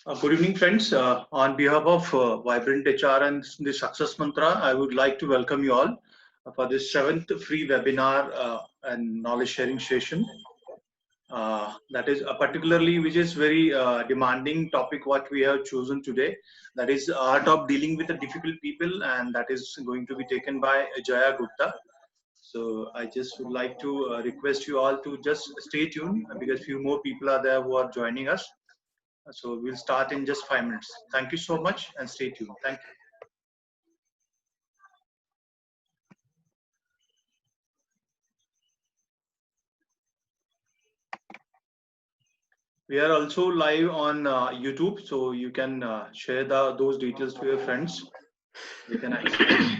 Good evening, friends. On behalf of Vibrant HR and the Success Mantra, I would like to welcome you all for this seventh free webinar and knowledge sharing session. That is particularly which is very demanding topic what we have chosen today. That is art of dealing with the difficult people, and that is going to be taken by Jaya Gupta. So I just would like to request you all to just stay tuned because few more people are there who are joining us. So we'll start in just 5 minutes. Thank you so much and stay tuned. Thank you. We are also live on YouTube, so you can share those details to your friends. They can access.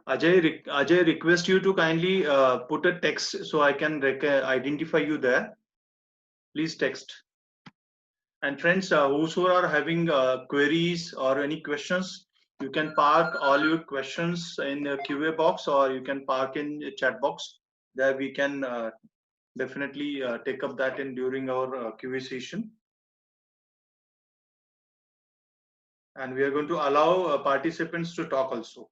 Ajay, request you to kindly put a text so I can identify you there. Please text. And friends, whoso are having queries or any questions, you can park all your questions in the QA box or you can park in the chat box. There we can definitely take up that in during our QA session. And we are going to allow participants to talk also.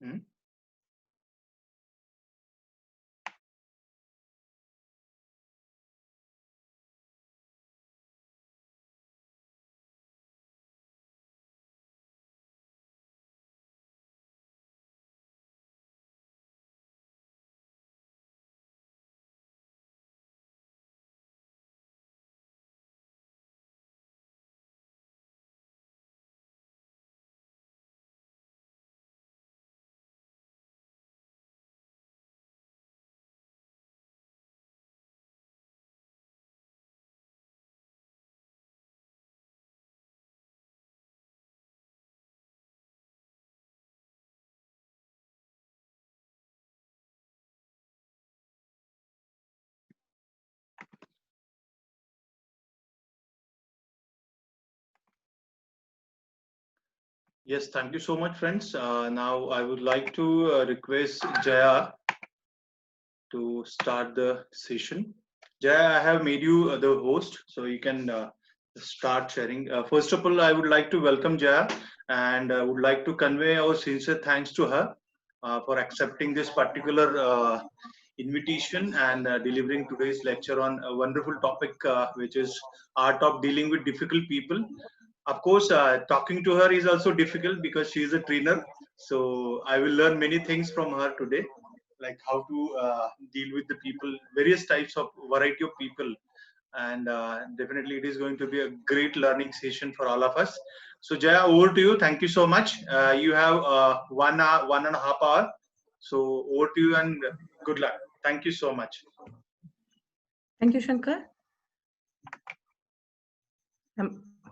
Hmm? Yes, thank you so much, friends. Now I would like to request Jaya to start the session. Jaya, I have made you the host, so you can start sharing. First of all, I would like to welcome Jaya and would like to convey our sincere thanks to her for accepting this particular invitation and delivering today's lecture on a wonderful topic, which is art of dealing with difficult people. Of course, talking to her is also difficult because she is a trainer. So I will learn many things from her today, like how to deal with the people, various types of variety of people. And definitely it is going to be a great learning session for all of us. So Jaya, over to you. Thank you so much. You have 1 hour, 1.5 hours. So over to you and good luck. Thank you so much. Thank you, Shankar.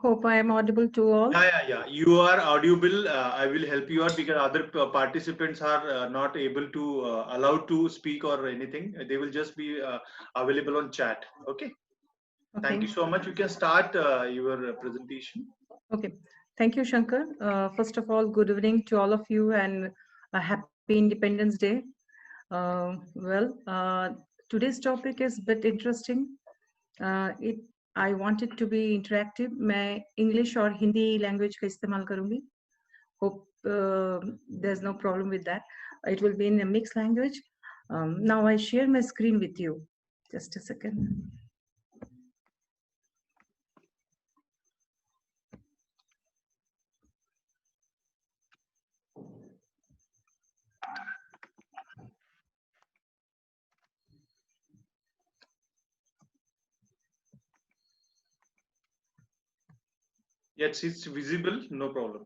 Hope I am audible to all. Yeah. You are audible. I will help you out because other participants are not able to allowed to speak or anything. They will just be available on chat. Okay. Thank you so much. You can start your presentation. Okay. Thank you, Shankar. First of all, good evening to all of you and a happy Independence Day. Today's topic is a bit interesting. I want it to be interactive. मैं English और Hindi language का इस्तेमाल करूँगी. Hope there's no problem with that. It will be in a mixed language. Now I share my screen with you. Just a second. Yes, it's visible, no problem.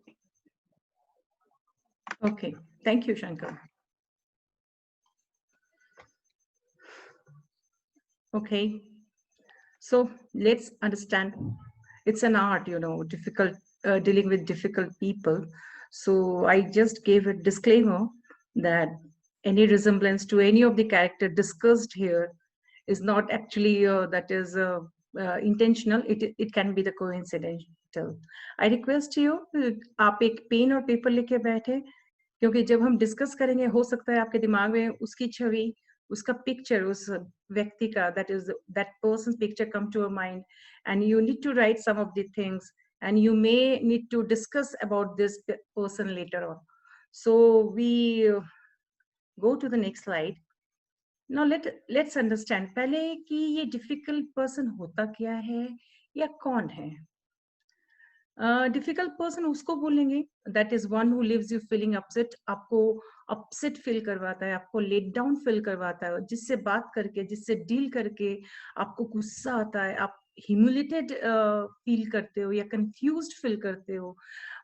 Okay, thank you, Shankar. Okay, so let's understand. It's an art, you know, difficult dealing with difficult people. So I just gave a disclaimer that any resemblance to any of the character discussed here is not actually that is intentional. It can be the coincidental. I request you, आप एक pen और paper लेके बैठे, क्योंकि जब हम discuss करेंगे हो सकता है आपके दिमाग में उसकी छवि, उसका पिक्चर, उस व्यक्ति का, that person's picture come to your mind, and you need to write some of the things, and you may need to discuss about this person later on. So we go to the next slide. Now let's understand पहले कि ये difficult person होता क्या है या कौन है. Difficult person उसको बोलेंगे that is one who leaves you feeling upset, आपको अपसेट फील करवाता है, आपको लेट डाउन फील करवाता है, जिससे बात करके, जिससे डील करके आपको गुस्सा आता है, आप ह्यूमिलेटेड फील करते हो या कंफ्यूज्ड फील करते हो,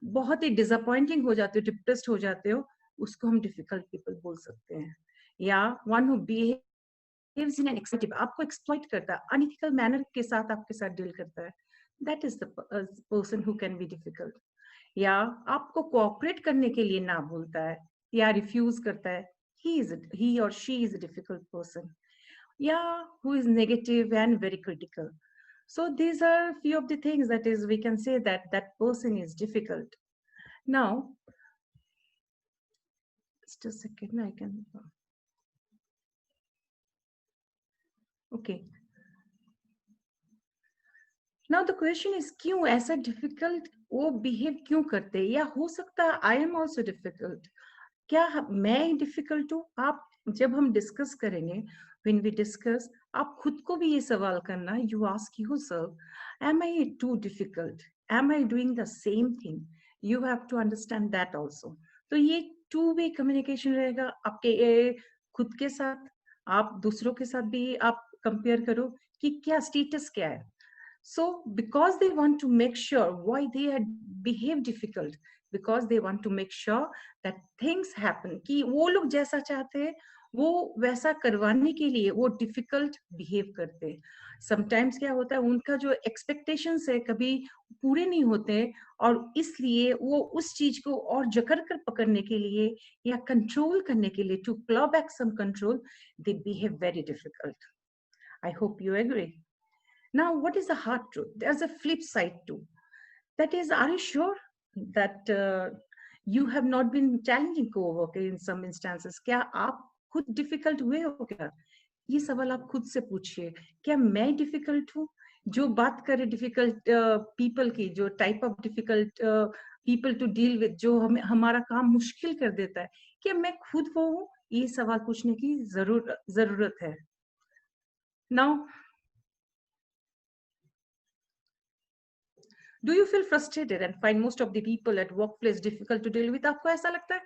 बहुत ही डिसअपॉइंटिंग हो जाते हो, डिप्रेस्ड हो जाते हो, उसको हम डिफिकल्ट पीपल बोल सकते हैं. या one who behaves in an exploitive, आपको एक्सप्लॉइट करता है, अनइथिकल मैनर के साथ आपके साथ डील करता है, that is the person who can be difficult. या आपको कोऑपरेट करने के लिए ना बोलता है या रिफ्यूज करता है, he or she is a difficult person. Yeah, who is negative and very critical. So these are few of the things that is we can say that that person is difficult. Now just a second, I can okay. Now the question is क्यों ऐसा difficult वो behave क्यों करते हैं, या हो सकता है I am also difficult. क्या मैं डिफिकल्ट हूँ? आप जब हम डिस्कस करेंगे, when we discuss, आप खुद को भी ये सवाल करना, you ask yourself, am I too difficult? Am I doing the same thing? You have to understand that also. तो ये टू वे कम्युनिकेशन रहेगा आपके खुद के साथ, आप दूसरों के साथ भी आप कंपेयर करो कि क्या स्टेटस क्या है. So because they want to make sure why they had behaved difficult, because they want to make sure that things happen, कि वो लोग जैसा चाहते हैं वो वैसा करवाने के लिए वो डिफिकल्ट बिहेव करते हैं. समटाइम्स क्या होता है, उनका जो एक्सपेक्टेशंस है कभी पूरे नहीं होते, और इसलिए वो उस चीज को और जकड़ कर पकड़ने के लिए या कंट्रोल करने के लिए, to claw back some control, they behave very difficult. I hope you agree. Now, what is the hard truth? There's a flip side too. That is, are you sure that you have not been challenging co-worker in some instances? क्या आप खुद difficult हुए हो क्या? ये सवाल आप खुद से पूछिए. क्या मैं difficult हूँ? जो बात करे difficult people की, जो type of difficult people to deal with, जो हमारा काम मुश्किल कर देता है, क्या मैं खुद वो हूँ? ये सवाल पूछने की जरूरत है. Now, do you feel frustrated and find most of the people at workplace difficult to deal with? आपको ऐसा लगता है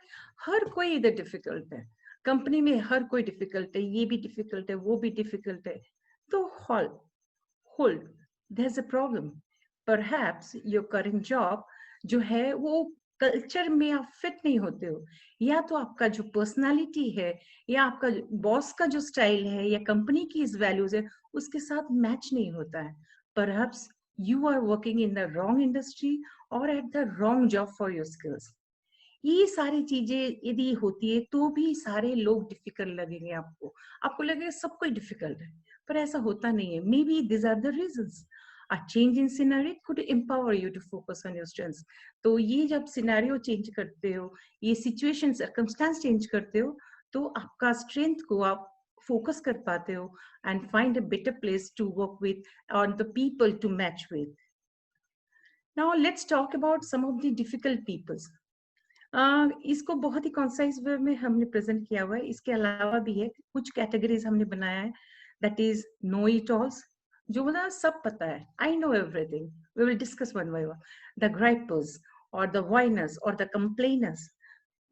हर कोई इधर difficult है, कंपनी में हर कोई difficult है, ये भी difficult है, वो भी difficult है. तो hold, there's a problem. Perhaps your current job जो है वो कल्चर में आप फिट नहीं होते हो, या तो आपका जो पर्सनालिटी है या आपका बॉस का जो स्टाइल है या कंपनी की इस वैल्यूज है उसके साथ मैच नहीं होता है. Perhaps you are working in the wrong industry or at the wrong job for your skills. ये सारी चीजें यदि होती है तो भी सारे लोग डिफिकल्ट लगेंगे आपको, आपको लगेगा सब कोई डिफिकल्ट है, पर ऐसा होता नहीं है. Maybe this are the reasons. A change in scenario could empower you to focus on your strengths. तो ये जब सिनेरियो चेंज करते हो, ये सिचुएशन सर्कमस्टेंस चेंज करते हो, तो आपका स्ट्रेंथ को आप फोकस कर पाते हो and find a better place to work with or the people to match with. Now let's talk about some of the difficult peoples. इसको बहुत ही कॉन्साइज वे में हमने प्रेजेंट किया हुआ है. इसके अलावा भी है कुछ कैटेगरीज हमने बनाया है. That is know it alls, जो बोला सब पता है, I know everything. We will discuss one by one. The gripers और द वाइनर्स और the complainers,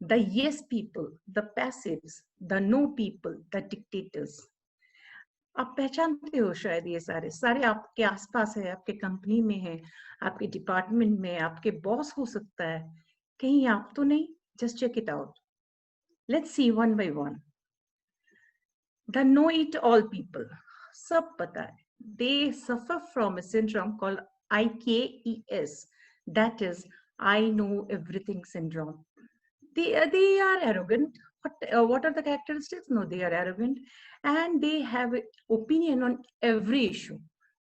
the yes people, the passives, the no people, the dictators. आप पहचानते हो शायद ये सारे सारे आपके आसपास है, आपके कंपनी में है, आपके डिपार्टमेंट में, आपके बॉस हो सकता है, कहीं आप तो नहीं? Just check it out. Let's see one by one. The know it all people, सब पता है. They suffer from a syndrome called IKES, that is I know everything syndrome. They are arrogant. What are the characteristics? No, they are arrogant and they have an opinion on every issue.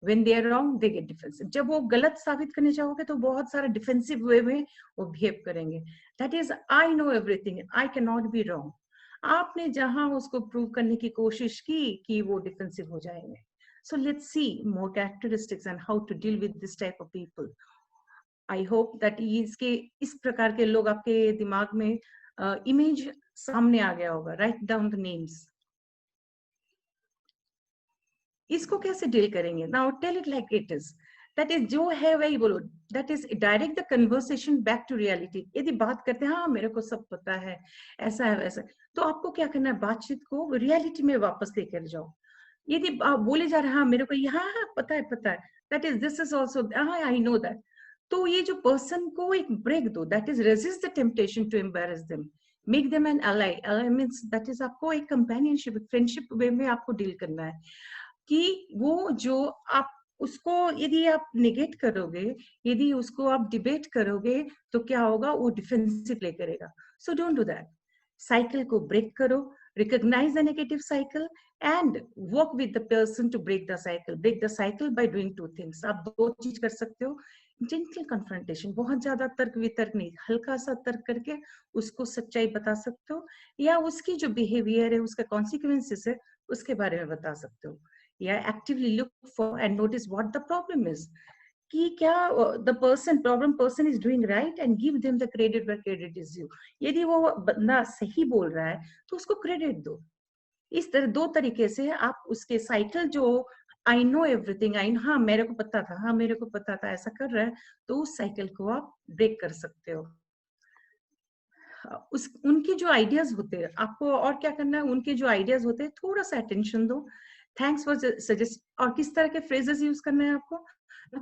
When they are wrong, they get defensive. जब वो गलत साबित करने जाओगे तो बहुत सारा defensive वे में वो बिहेव करेंगे. That is, I know everything. I cannot be wrong. आपने जहां उसको प्रूव करने की कोशिश की कि वो डिफेंसिव हो जाएंगे. So let's see more characteristics and how to deal with this type of people. I hope that इसके इस प्रकार के लोग आपके दिमाग में इमेज सामने आ गया होगा. Write down the names. इसको कैसे डील करेंगे? Now tell it like it is. That is, जो है वही बोलो. That is, direct the conversation back to reality. यदि बात करते हैं, हाँ मेरे को सब पता है, ऐसा है वैसा, तो आपको क्या करना है? बातचीत को रियलिटी में वापस लेकर जाओ. यदि आप बोले जा रहे हैं, हाँ मेरे को यहाँ पता है, that is this is also, हाँ आई नो दैट, तो ये जो पर्सन को एक ब्रेक दो. That is resist the temptation to embarrass them, make them an ally. Ally means that is आपको एक कंपेनियनशिप, फ्रेंडशिप वे में आपको डील करना है कि वो जो आप उसको यदि आप निगेट करोगे, यदि उसको आप डिबेट करोगे, तो क्या होगा? वो डिफेंसिव प्ले करेगा. So don't do that. Cycle को ब्रेक करो, recognize the negative cycle and work with the person to break the cycle. Break the cycle by doing two things. आप दो चीज कर सकते हो. Gentle confrontation, बहुत ज्यादा तर्क वितर्क नहीं, हल्का सा तर्क करके उसको सच्चाई बता सकते हो, या उसकी जो बिहेवियर है, उसका कॉन्सिक्वेंसेस है, उसके बारे में बता सकते हो. या actively look for and notice what the problem is, कि क्या the problem person is doing right, and give them the credit where credit is due. यदि वो बंदा सही बोल रहा है तो उसको क्रेडिट दो. इस तरह दो तरीके से आप उसके साइकिल जो आई नो एवरीथिंग, आई हाँ मेरे को पता था, हाँ मेरे को पता था, ऐसा कर रहा है, तो उस साइकिल को आप ब्रेक कर सकते हो. उनकी जो आइडियाज होते हैं, आपको और क्या करना है? उनके जो आइडियाज होते हैं थोड़ा सा अटेंशन दो. थैंक्स फॉर सजेस्ट, और किस तरह के फ्रेजेस यूज करने हैं आपको?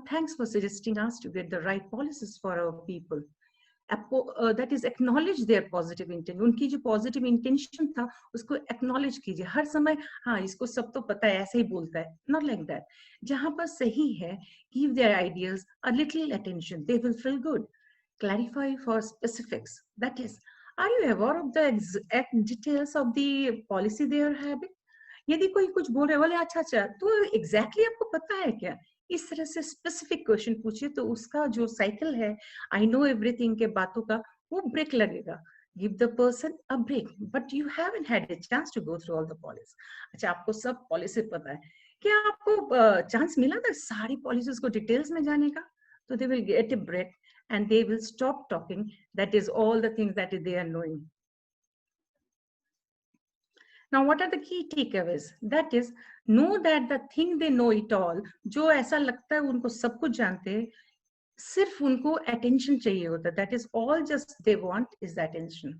Thanks for suggesting us to get the right policies for our people. That is, acknowledge their positive intent. उनकी जो positive intention था, उसको acknowledge कीजिए. हर समय हाँ इसको सब तो पता है, ऐसे ही बोलता है. Not like that. जहाँ पर सही है, give their ideas a little attention. They will feel good. Clarify for specifics. That is, are you aware of the exact details of the policy they are having? यदि कोई कुछ बोल रहे बोले अच्छा अच्छा, तो एग्जैक्टली आपको पता है क्या? इस तरह से स्पेसिफिक क्वेश्चन पूछिए, तो उसका जो साइकिल है आई नो एवरीथिंग के बातों का, वो ब्रेक लगेगा. Give the person a break, but you haven't had a chance to go through all the policy. अच्छा, आपको सब पॉलिसी पता है, क्या आपको चांस मिला था सारी पॉलिसीज को डिटेल्स में जाने का? तो they will get a break and they will stop talking. That is all the things that they are knowing. Now, what are the key takeaways? That is, know that the thing they know it all, जो ऐसा लगता है उनको सब कुछ जानते हैं, सिर्फ उनको attention चाहिए होता है. That is all just they want is the attention.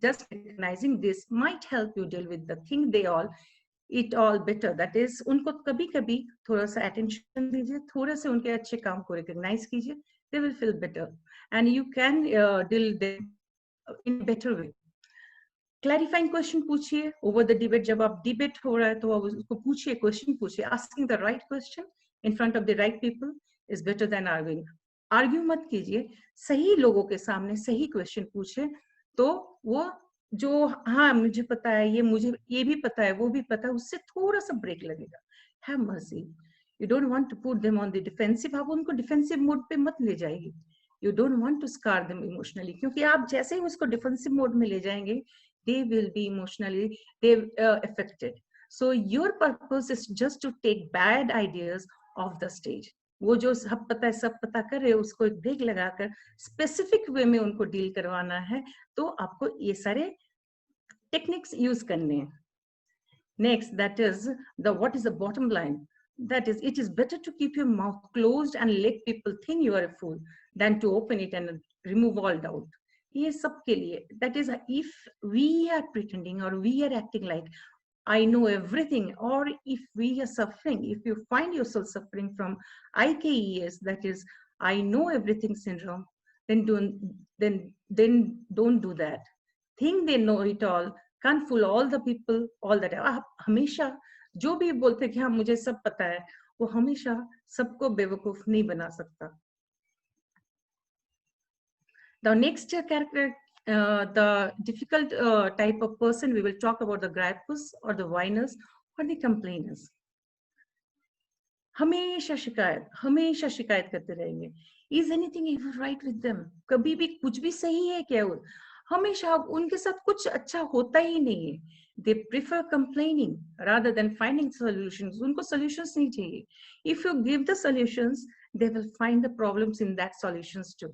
Just recognizing this might help you deal with the thing they all it all better. That is, उनको कभी-कभी थोड़ा सा attention दीजिए, थोड़े से उनके अच्छे काम को recognize कीजिए. They will feel better, and you can deal them in a better way. Clarifying question पूछिए ओवर द डिबेट. जब आप डिबेट हो रहा है तो आप उसको पूछिए, क्वेश्चन पूछिए. Asking the right question in front of the right people is better than arguing. Argue मत कीजिए, सही लोगों के सामने सही क्वेश्चन पूछिए, तो वो जो हाँ मुझे पता है, ये मुझे ये भी पता है, वो भी पता है, उससे थोड़ा सा ब्रेक लगेगा. Have mercy. You don't want to put them on the defensive. आप उनको डिफेंसिव मोड पे मत ले जाइए. You don't want to scar them emotionally, क्योंकि आप जैसे ही उसको डिफेंसिव मोड में ले जाएंगे, they will be emotionally affected. So your purpose is just to take bad ideas off the stage. वो जो सब पता है, सब पता कर रहे हैं, उसको एक ब्रेक लगाकर स्पेसिफिक वे में उनको डील करवाना है, तो आपको ये सारे टेक्निक्स यूज करने हैं. Next, that is what is the bottom line? That is, it is better to keep your mouth closed and let people think you are a fool than to open it and remove all doubt. ये सब के लिए, that is, if we are pretending or we are acting like I know everything. Or if we are suffering, if you find yourself suffering from IKES, that is, I know everything syndrome, then don't do that. Think they know it all, can't fool all the people all the time. आप हमेशा जो भी बोलते कि हाँ मुझे सब पता है, वो हमेशा सबको बेवकूफ नहीं बना सकता. The next character, the difficult type of person, we will talk about the gripers or the whiners or the complainers. हमेशा शिकायत करते रहेंगे. Is anything ever right with them? कभी भी कुछ भी सही है क्या? हमेशा उनके साथ कुछ अच्छा होता ही नहीं है. They prefer complaining rather than finding solutions. उनको solutions नहीं चाहिए. If you give the solutions, they will find the problems in that solutions too.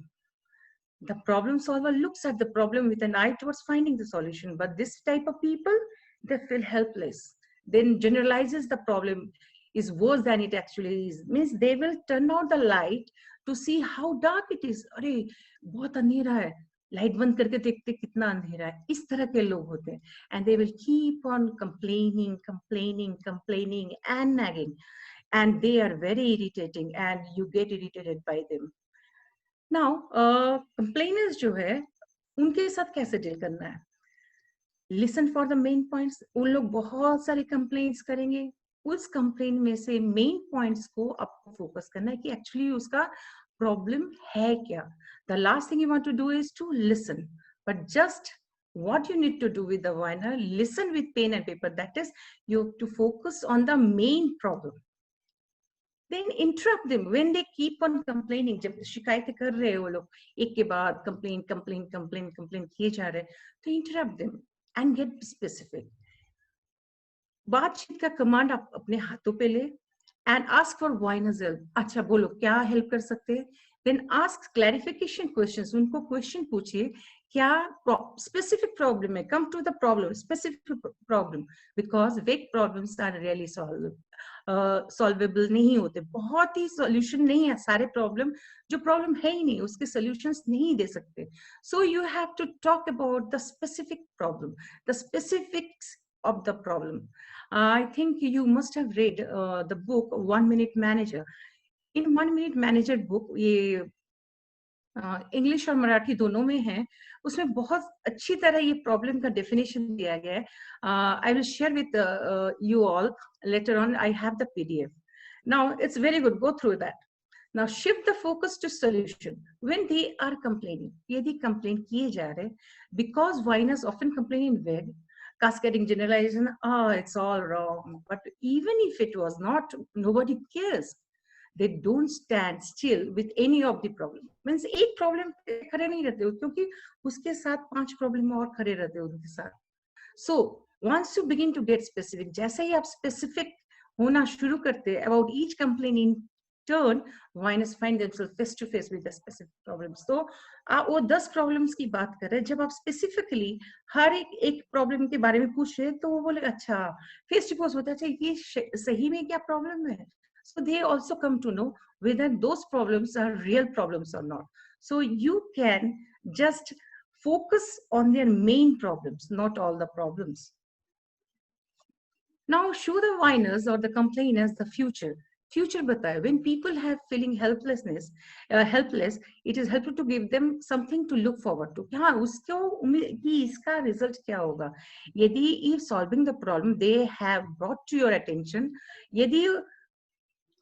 The problem solver looks at the problem with an eye towards finding the solution, but this type of people, they feel helpless. Then generalizes the problem is worse than it actually is. Means they will turn out the light to see how dark it is. अरे बहुत अंधेरा है, light बंद करके देखते कितना अंधेरा है. इस तरह के लोग होते हैं. And they will keep on complaining and nagging, and they are very irritating, and you get irritated by them. Now, complainers जो है, उनके साथ कैसे डील करना है? Listen for the main points. उन लोग बहुत सारे complaints करेंगे. उस complaint में से main points को आपको focus करना है कि actually उसका problem है क्या. The last thing you want to do is to listen. But just what you need to do with the whiner, listen with pen and paper. That is, you have to focus on the main problem. Then interrupt them when they keep on complaining. जब शिकायतें कर रहे हैं वो लोग, एक के बाद complain किए जा रहे हैं, तो interrupt them and get specific. बातचीत का कमांड आप अपने हाथों पे ले and ask for whiner's help. अच्छा बोलो क्या हेल्प कर सकते हैं? Then ask clarification questions. उनको question पूछिए क्या specific problem है. Come to the problem, specific problem, because vague problems are really solvable नहीं होते. बहुत ही solution नहीं है सारे problem. जो problem है ही नहीं उसके solutions नहीं दे सकते. So you have to talk about the specific problem, the specifics of the problem. I think you must have read the book 1 Minute Manager. In 1 Minute Manager book, ये English और मराठी दोनों में है. उसमें बहुत अच्छी तरह ये प्रॉब्लम का डेफिनेशन दिया गया है. I will share with you all later on. I have the PDF. Now it's very good, go through that. Now shift the focus to solution when they are complaining. यदि complain किए जा रहे, because whiners often complain in vague, cascading generalization, it's all wrong. But even if it was not, nobody cares. They don't stand still with any of the problem. Means एक problem खड़े नहीं रहते क्योंकि उसके साथ 5 problem और खड़े रहते उनके साथ. So once you begin to get specific, जैसे ही आप specific होना शुरू करते about each complaint in turn, whiners find themselves face to face with the specific problems. तो वो 10 problems की बात कर रहे हैं. जब आप specifically हर एक problem के बारे में पूछ रहे हैं तो वो बोले अच्छा face to face होता है. अच्छा ये सही में क्या problem है? So they also come to know whether those problems are real problems or not. So you can just focus on their main problems, not all the problems. Now show the whiners or the complainers the future. Future बताए. When people have feeling helpless, it is helpful to give them something to look forward to. हाँ उसको उम्मीद कि इसका result क्या होगा. यदि if solving the problem they have brought to your attention, यदि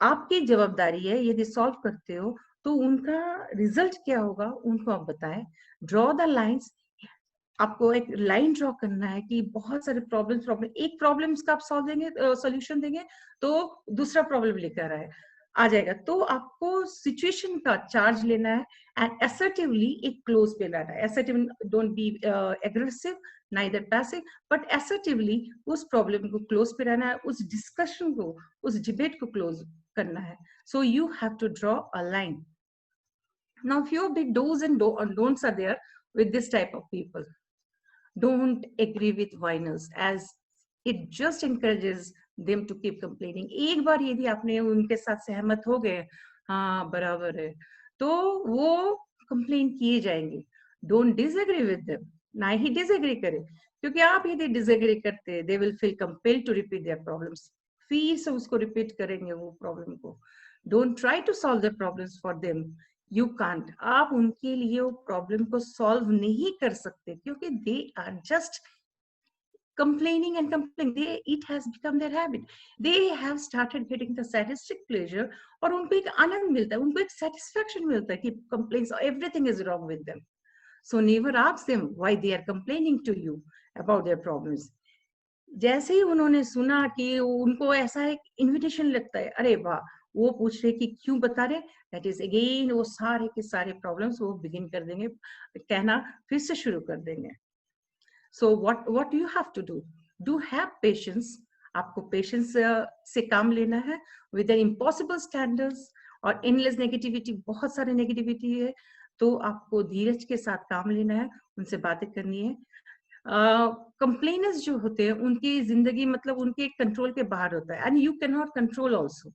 आपकी जवाबदारी है यदि सॉल्व करते हो तो उनका रिजल्ट क्या होगा उनको आप बताएं. Draw the lines. आपको एक लाइन ड्रॉ करना है कि बहुत सारे प्रॉब्लम एक प्रॉब्लम्स का आप सॉल्व देंगे सॉल्यूशन देंगे तो दूसरा प्रॉब्लम लेकर आ जाएगा. तो आपको सिचुएशन का चार्ज लेना है एंड असर्टिवली एक क्लोज पे लाना है. Assertive, don't be aggressive neither passive, but assertively उस प्रॉब्लम को क्लोज पे रहना है, उस डिस्कशन को, उस डिबेट को क्लोज करना है. So you have to draw a line. Now few of the do's and don'ts are there with this type of people. Don't agree with whiners as it just encourages them to keep complaining. एक बार यदि आपने उनके साथ सहमत हो गए हाँ बराबर है तो वो complain किए जाएंगे. Don't disagree with them. ना ही डिसएग्री करे, क्योंकि आप यदि डिसएग्री करते, they will feel compelled to repeat their problems, फिर से उसको रिपीट करेंगे वो प्रॉब्लम को. Don't try to solve the problems for them, you can't. आप उनके लिए वो प्रॉब्लम को सॉल्व नहीं कर सकते, क्योंकि they are just complaining and complaining. It has become their habit. They have started getting the sadistic pleasure, और उनको एक आनंद मिलता है, उनको एक satisfaction मिलता है कि complaints, everything is wrong with them. So never ask them why they are complaining to you about their problems. जैसे ही उन्होंने सुना कि उनको ऐसा एक इन्विटेशन लगता है, अरे वाह, वो पूछ रहे कि क्यों बता रहे, दैट इज अगेन वो सारे के सारे प्रॉब्लम्स वो बिगिन कर देंगे, कहना फिर से शुरू कर देंगे. So what you have to do have patience. आपको patience से काम लेना है with the impossible standards और endless negativity, बहुत सारे negativity है, तो आपको धीरज के साथ काम लेना है, उनसे बातें करनी है. कंप्लेनर्स जो होते हैं उनकी जिंदगी मतलब उनके कंट्रोल के बाहर होता है, and you cannot control also.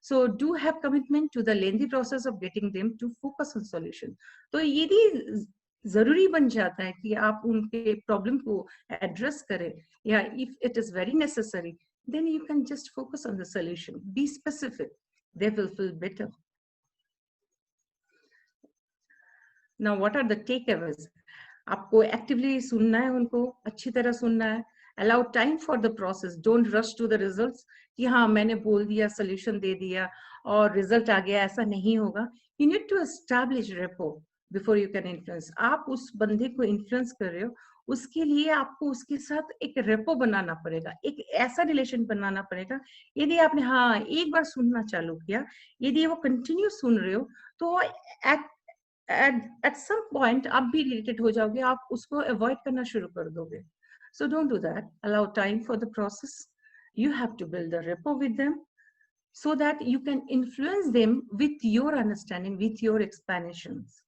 So do have commitment to the lengthy process of getting them to focus on solution. तो यदि जरूरी बन जाता है कि आप उनके प्रॉब्लम को एड्रेस करें, या if it is very necessary, then you can just focus on the solution. Be specific. They will feel better. Now, what are the takeaways? आपको एक्टिवली सुनना है, उनको अच्छी तरह सुनना है. Allow time for the process. Don't rush to the results. कि हाँ मैंने बोल दिया, solution दे दिया और रिजल्ट आ गया, ऐसा नहीं होगा. You need to establish rapport before you can influence. आप उस बंदे को इन्फ्लुएंस कर रहे हो, उसके लिए आपको उसके साथ एक रेपो बनाना पड़ेगा, एक ऐसा रिलेशन बनाना पड़ेगा. यदि आपने हाँ एक बार सुनना चालू किया, यदि वो कंटिन्यू सुन रहे हो, तो at some point आप भी irritated हो जाओगे, आप उसको अवॉइड करना शुरू कर दोगे. So don't do that. Allow time for the process. You have to build a rapport with them so that you can influence them with your understanding, with your explanations.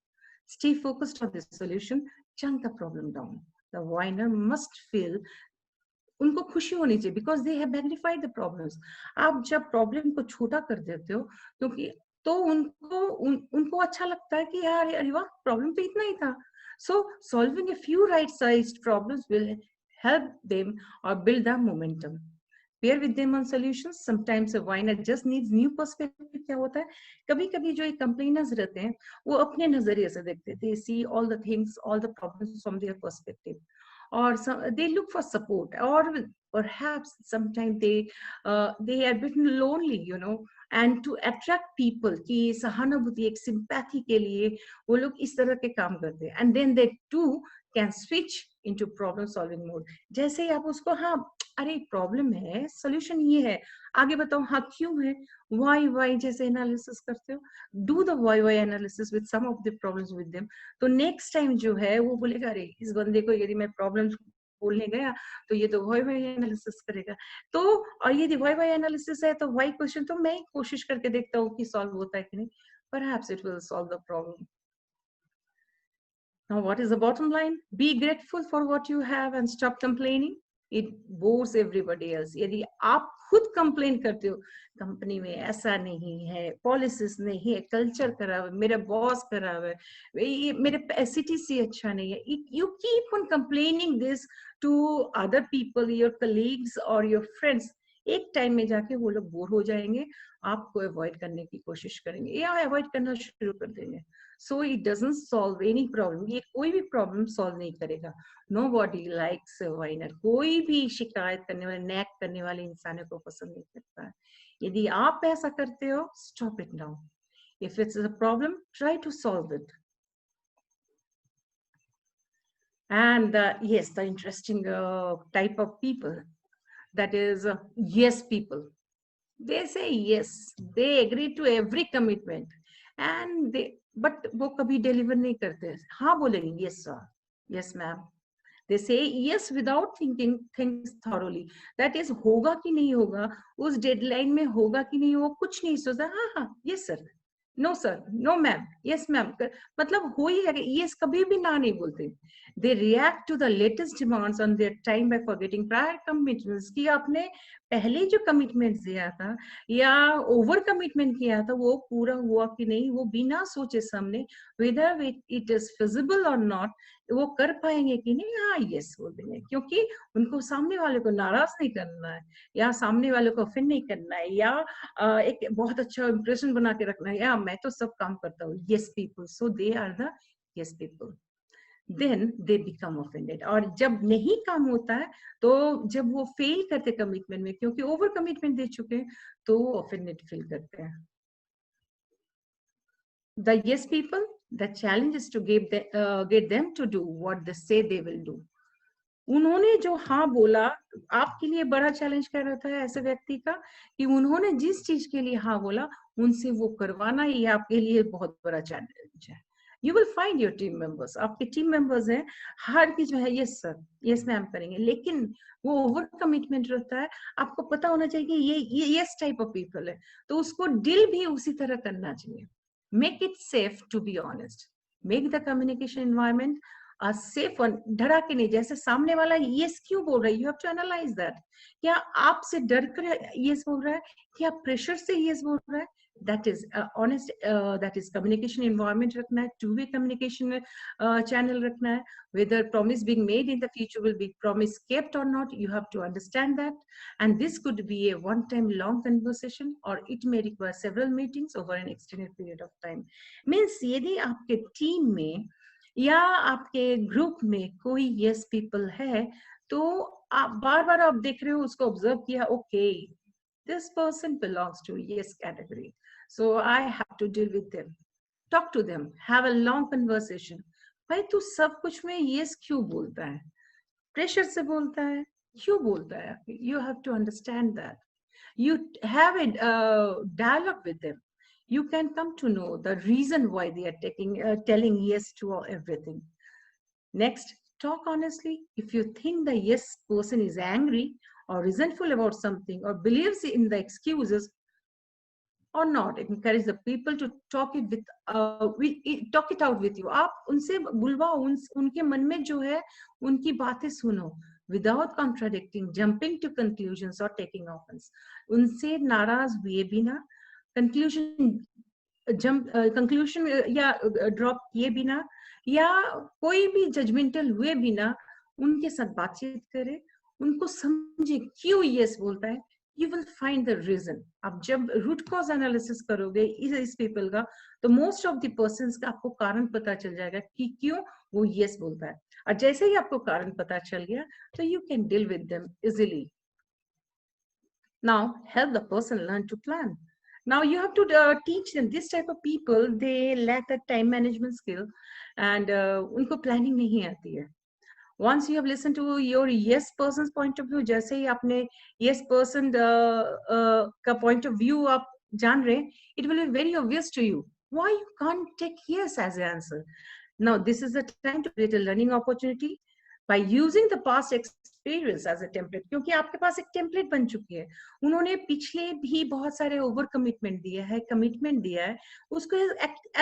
Stay focused on the solution. Chunk the problem down. The whiner must feel, उनको खुशी होनी चाहिए, because they have magnified the problems. आप जब problem को छोटा कर देते हो, क्योंकि तो उनको अच्छा लगता है कि यार अरे वाह, प्रॉब्लम तो इतना ही था. So solving a few right-sized problems will help them or build the momentum. Pair with them on solutions. Sometimes a whiner just needs new perspective. क्या होता है, कभी-कभी जो complainers रहते हैं, वो अपने नजरिए से देखते हैं. They see all the things, all the problems from their perspective. Or they look for support, or perhaps sometimes they are a bit lonely, and to attract people कि सहानुभूति, एक sympathy के लिए वो लोग इस तरह के काम करते हैं. And then they too can switch into problem solving mode. जैसे ही आप उसको हाँ अरे प्रॉब्लम है, सोल्यूशन ये है, आगे बताओ हाँ क्यों है, why जैसे एनालिसिस करते हो, do the why analysis with some of the problems with them. तो नेक्स्ट टाइम जो है वो बोलेगा अरे इस बंदे को यदि मैं प्रॉब्लम बोलने गया तो ये तो why एनालिसिस करेगा. तो और यदि why एनालिसिस है तो why क्वेश्चन तो मैं कोशिश करके देखता हूँ कि सॉल्व होता है कि नहीं. Perhaps it will solve the problem. Now, what is the bottom line? Be grateful for what you have and stop complaining. It bores everybody else. यदि आप खुद कंप्लेन करते हो, कंपनी में ऐसा नहीं है, पॉलिसीज नहीं है, कल्चर खराब है, मेरा बॉस खराब है, मेरे सिटी अच्छा नहीं है, you keep on complaining this to other people, your colleagues or your friends. एक टाइम में जाके वो लोग बोर हो जाएंगे, आपको अवॉइड करने की कोशिश करेंगे या अवॉइड करना शुरू कर देंगे. So it doesn't solve any problem. ये कोई भी प्रॉब्लम सॉल्व नहीं करेगा. Nobody likes a whiner. कोई भी शिकायत करने वाले, नैक करने वाले इंसानों को पसंद नहीं करता है. यदि आप ऐसा करते हो, stop it now. If it's a problem, try to solve it. And yes, the interesting type of people, that is yes people. They say yes, they agree to every commitment, and but वो कभी deliver नहीं करते. हाँ बोलेंगे yes sir, yes ma'am. They say yes without thinking things thoroughly. That is होगा कि नहीं होगा, उस डेडलाइन में होगा कि नहीं, वो कुछ नहीं सोचता. हाँ yes sir, no sir, no ma'am, yes ma'am. मतलब हो ही जाएगा. yes कभी भी ना नहीं बोलते. They react to the latest demands on their time by forgetting prior commitments. कि आपने पहले जो कमिटमेंट दिया था या ओवर कमिटमेंट किया था वो पूरा हुआ कि नहीं, वो बिना सोचे सामने वेदर इट इज फिजिबल और नॉट, वो कर पाएंगे कि नहीं, हाँ यस बोल देंगे, क्योंकि उनको सामने वाले को नाराज नहीं करना है या सामने वाले को ऑफेंड नहीं करना है या एक बहुत अच्छा इंप्रेशन बना के रखना है, या मैं तो सब काम करता हूँ, yes people, so they are the yes people, then they become offended. और जब नहीं काम होता है तो जब वो फेल करते कमिटमेंट में, क्योंकि ओवर कमिटमेंट दे चुके हैं, तो वो ऑफेंडेड फील करते हैं। The yes people, the challenge is to get them to do what they say they will do. उन्होंने जो हाँ बोला, आपके लिए बड़ा चैलेंज क्या रहता है ऐसे व्यक्ति का, कि उन्होंने जिस चीज के लिए हाँ बोला उनसे वो करवाना, ये आपके लिए बहुत बड़ा चैलेंज है। You will find your team members, आपके टीम मेंबर्स हैं, हर चीज में है यस सर, यस मैम करेंगे, लेकिन वो ओवर कमिटमेंट रहता है। आपको पता होना चाहिए कि ये यस टाइप ऑफ पीपल है, तो उसको डील भी उसी तरह करना चाहिए। Make it safe to be honest, make the communication environment safe one, डरा के नहीं, जैसे सामने वाला यस क्यों बोल रहा है, you have to analyse that. क्या आपसे डर कर यस बोल रहा है, क्या प्रेशर से यस बोल रहा है, that is honest, that is communication environment रखना है, टू वे कम्युनिकेशन चैनल रखना है। whether promise being made in the future will be promise kept or not, you have to understand that, and this could be a one time long conversation or it may require several meetings over an extended period of time. means यदि आपके team में या आपके group में कोई yes people है, तो आप बार बार आप देख रहे हो, उसको ऑब्जर्व किया, okay this person belongs to yes category, so I have to deal with them, talk to them, have a long conversation. भाई तू सब कुछ में यस क्यों बोलता है, प्रेशर से बोलता है, क्यों बोलता है, you have to understand that, you have a dialogue with them, you can come to know the reason why they are telling yes to everything. Next, talk honestly. If you think the yes person is angry or resentful about something or believes in the excuses or not, encourage the people to talk it out with you. आप उनसे बुलवाओ, उनके मन में जो है उनकी बातें सुनो, without contradicting, jumping to conclusions or taking offense. उनसे नाराज हुए बिना, कंक्लूजन या ड्रॉप किए बिना या कोई भी जजमेंटल हुए बिना उनके साथ बातचीत करे, उनको समझे क्यों यस बोलता है, you will find the reason. अब जब root cause analysis करोगे इस people का, तो most of the persons का आपको कारण पता चल जाएगा कि क्यों वो yes बोलता है, और जैसे ही आपको कारण पता चल गया तो you can deal with them easily. Now help the person learn to plan. Now you have to teach them, this type of people they lack the time management skill and उनको planning नहीं आती है. Once you have listened to your yes person's point of view, जैसे ही आपने yes person का point of view आप जान रहे, it will be very obvious to you why you can't take yes as an answer. Now this is the time to create a learning opportunity by using the past experience as a template, क्योंकि आपके पास एक template बन चुकी है, उन्होंने पिछले भी बहुत सारे over commitment दिया है, commitment दिया है, उसको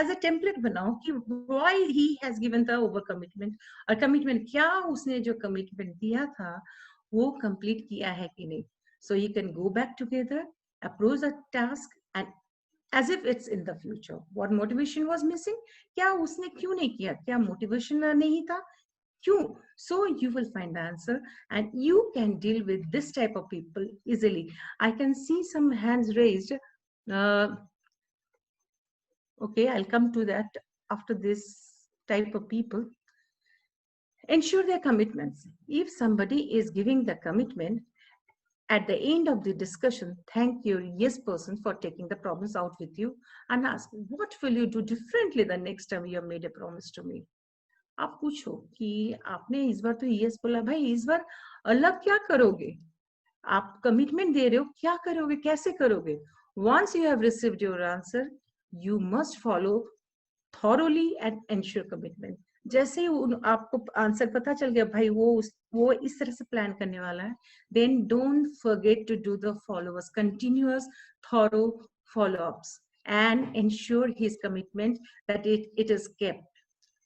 as a template बनाओ कि why he has given the over commitment, और commitment क्या उसने जो commitment दिया था वो complete किया है कि नहीं. So you can go back together, approach the task and as if it's in the future. What motivation was missing? क्या उसने क्यों नहीं किया, क्या motivation नहीं था, क्यों? So you will find the answer and you can deal with this type of people easily. I can see some hands raised. Okay, I'll come to that after this type of people. Ensure their commitments. If somebody is giving the commitment, at the end of the discussion, thank your yes person for taking the promise out with you and ask, what will you do differently the next time you have made a promise to me? आप पूछो कि आपने इस बार तो yes बोला, भाई इस बार अलग क्या करोगे, आप कमिटमेंट दे रहे हो, क्या करोगे, कैसे करोगे? Once you have received your answer, you must follow thoroughly and ensure commitment. जैसे ही आपको आंसर पता चल गया, भाई वो इस तरह से प्लान करने वाला है, then don't forget to do the followers, continuous thorough follow-ups and ensure his commitment that it is kept.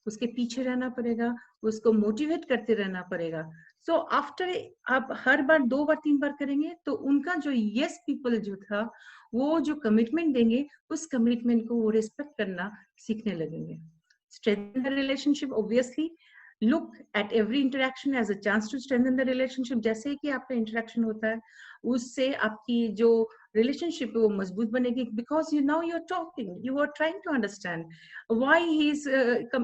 उसके पीछे रहना पड़ेगा, उसको मोटिवेट करते रहना पड़ेगा, सो आफ्टर आप हर बार 2 बार 3 बार करेंगे तो उनका जो यस पीपल जो था वो जो कमिटमेंट देंगे उस कमिटमेंट को वो रिस्पेक्ट करना सीखने लगेंगे. Strengthen the relationship, obviously. Look at every interaction as a chance to strengthen the relationship. जैसे ही कि आपका इंटरेक्शन होता है उससे आपकी जो relationship है वो मजबूत बनेगी, because you now you're talking, you are trying to understand why he is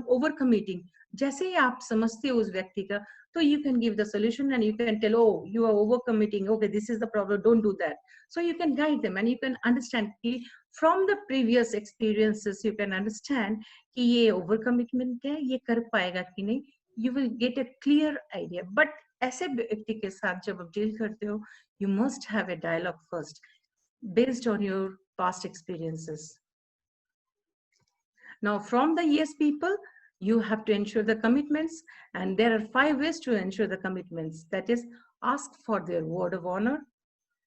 over committing. जैसे ही आप समझते हो उस व्यक्ति का तो you can give the solution and you can tell, oh you are over committing, okay this is the problem, don't do that. So you can guide them and you can understand कि from the previous experiences you can understand कि ये over commitment है, ये कर पाएगा कि नहीं. You will get a clear idea. But ऐसे व्यक्ति के साथ जब आप डील करते हो you must have a dialogue first based on your past experiences. Now from the yes people you have to ensure the commitments, and there are 5 ways to ensure the commitments. That is, ask for their word of honor,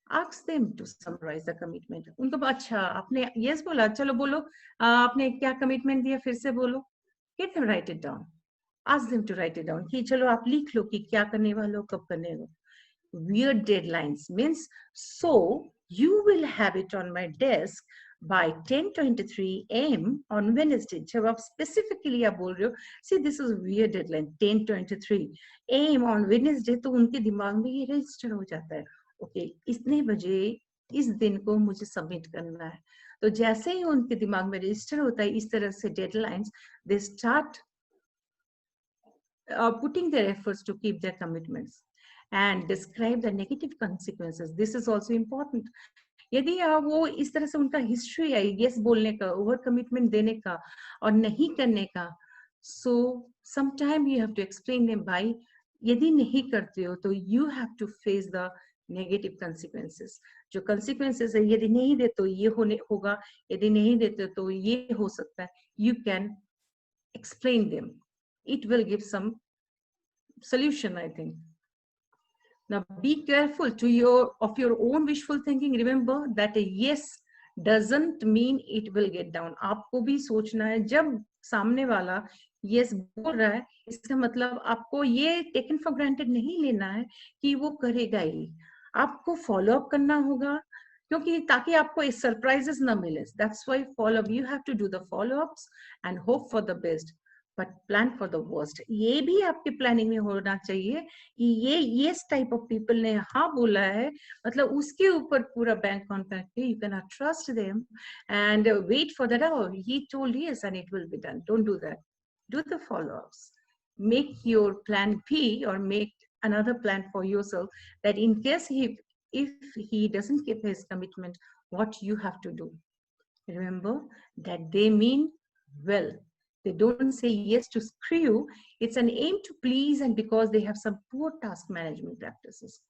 ask them to summarize the commitment. उनको अच्छा आपने yes बोला, चलो बोलो आपने क्या commitment दिया, फिर से बोलो. Get them write it down. Ask them to write it down कि चलो आप लिख लो कि क्या करने वाले हो, कब करने वाले. Weird deadlines means so you will have it on my desk by 10:23 am on Wednesday. जब आप specifically आप बोल रहे हो, see this is weird deadline 10:23 am on Wednesday, तो उनके दिमाग में ये register हो जाता है. Okay, इतने बजे इस दिन को मुझे सबमिट करना है. तो जैसे ही उनके दिमाग में रजिस्टर होता है इस तरह से deadlines, they start putting their efforts to keep their commitments and describe the negative consequences. This is also important. यदि वो इस तरह से उनका हिस्ट्री है यस बोलने का, ओवर कमिटमेंट देने का और नहीं करने का, so sometime you have to explain them by यदि नहीं करते हो तो you have to face the negative consequences. जो consequences है यदि नहीं देते तो ये होगा, यदि नहीं देते तो ये हो सकता है. You can explain them. It will give some solution, I think. Now be careful of your own wishful thinking. Remember that a yes doesn't mean it will get down. आपको भी सोचना है जब सामने वाला yes बोल रहा है इसका मतलब आपको ये taken for granted नहीं लेना है कि वो करेगा ही. आपको follow up करना होगा क्योंकि ताकि आपको surprises ना मिले. That's why follow up. You have to do the follow ups and hope for the best. But plan for the worst. ये भी आपके प्लानिंग में होना चाहिए कि ये टाइप ऑफ पीपल ने हाँ बोला है मतलब उसके ऊपर पूरा बैंक कॉन्टैक्ट पे you cannot trust them and wait for that. Oh, he told yes and it will be done. Don't do that. Do the follow-ups. Make your plan B or make another plan for yourself that in case if he doesn't keep his commitment, what you have to do. Remember that they mean well. They don't say yes to screw you. It's an aim to please and because they have some poor task management practices.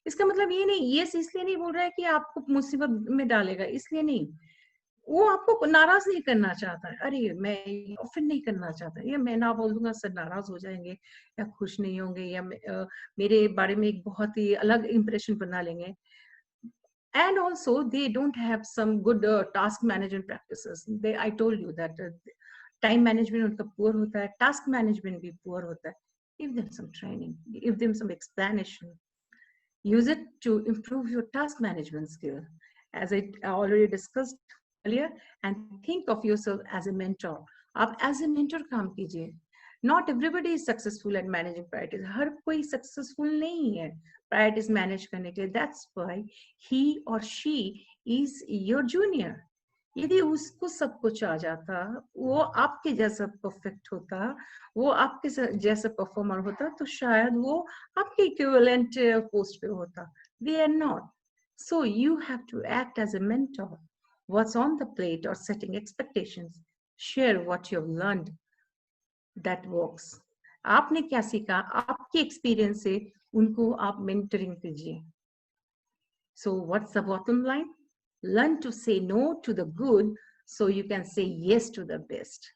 इसका मतलब ये नहीं yes इसलिए नहीं बोल रहा है कि आपको मुसीबत में डालेगा, इसलिए नहीं. वो आपको नाराज नहीं करना चाहता है. अरे मैं ऑफर नहीं करना चाहता, ये मैं ना बोल दूंगा सर नाराज हो जाएंगे या खुश नहीं होंगे या मेरे बारे में एक बहुत ही अलग इंप्रेशन बना लेंगे. And also they don't have some good task management practices. I told you that time management उनका poor होता है, task management भी poor होता है. Give them some training, give them some explanation. Use it to improve your task management skill, as I already discussed earlier. And think of yourself as a mentor. आप as a mentor काम कीजिए. Not everybody is successful at managing priorities. हर कोई successful नहीं है priorities manage करने के लिए. That's why he or she is your junior. यदि उसको सब कुछ आ जाता, वो आपके जैसा परफेक्ट होता, वो आपके जैसा परफॉर्मर होता, तो शायद वो आपके इक्विवेलेंट पोस्ट पे होता. They are not. So you have to act as a mentor. What's on the plate or setting expectations. Share what you've learned that works. आपने क्या सीखा, आपके एक्सपीरियंस से उनको आप मेंटरिंग कीजिए. So what's the bottom line? Learn to say no to the good so you can say yes to the best.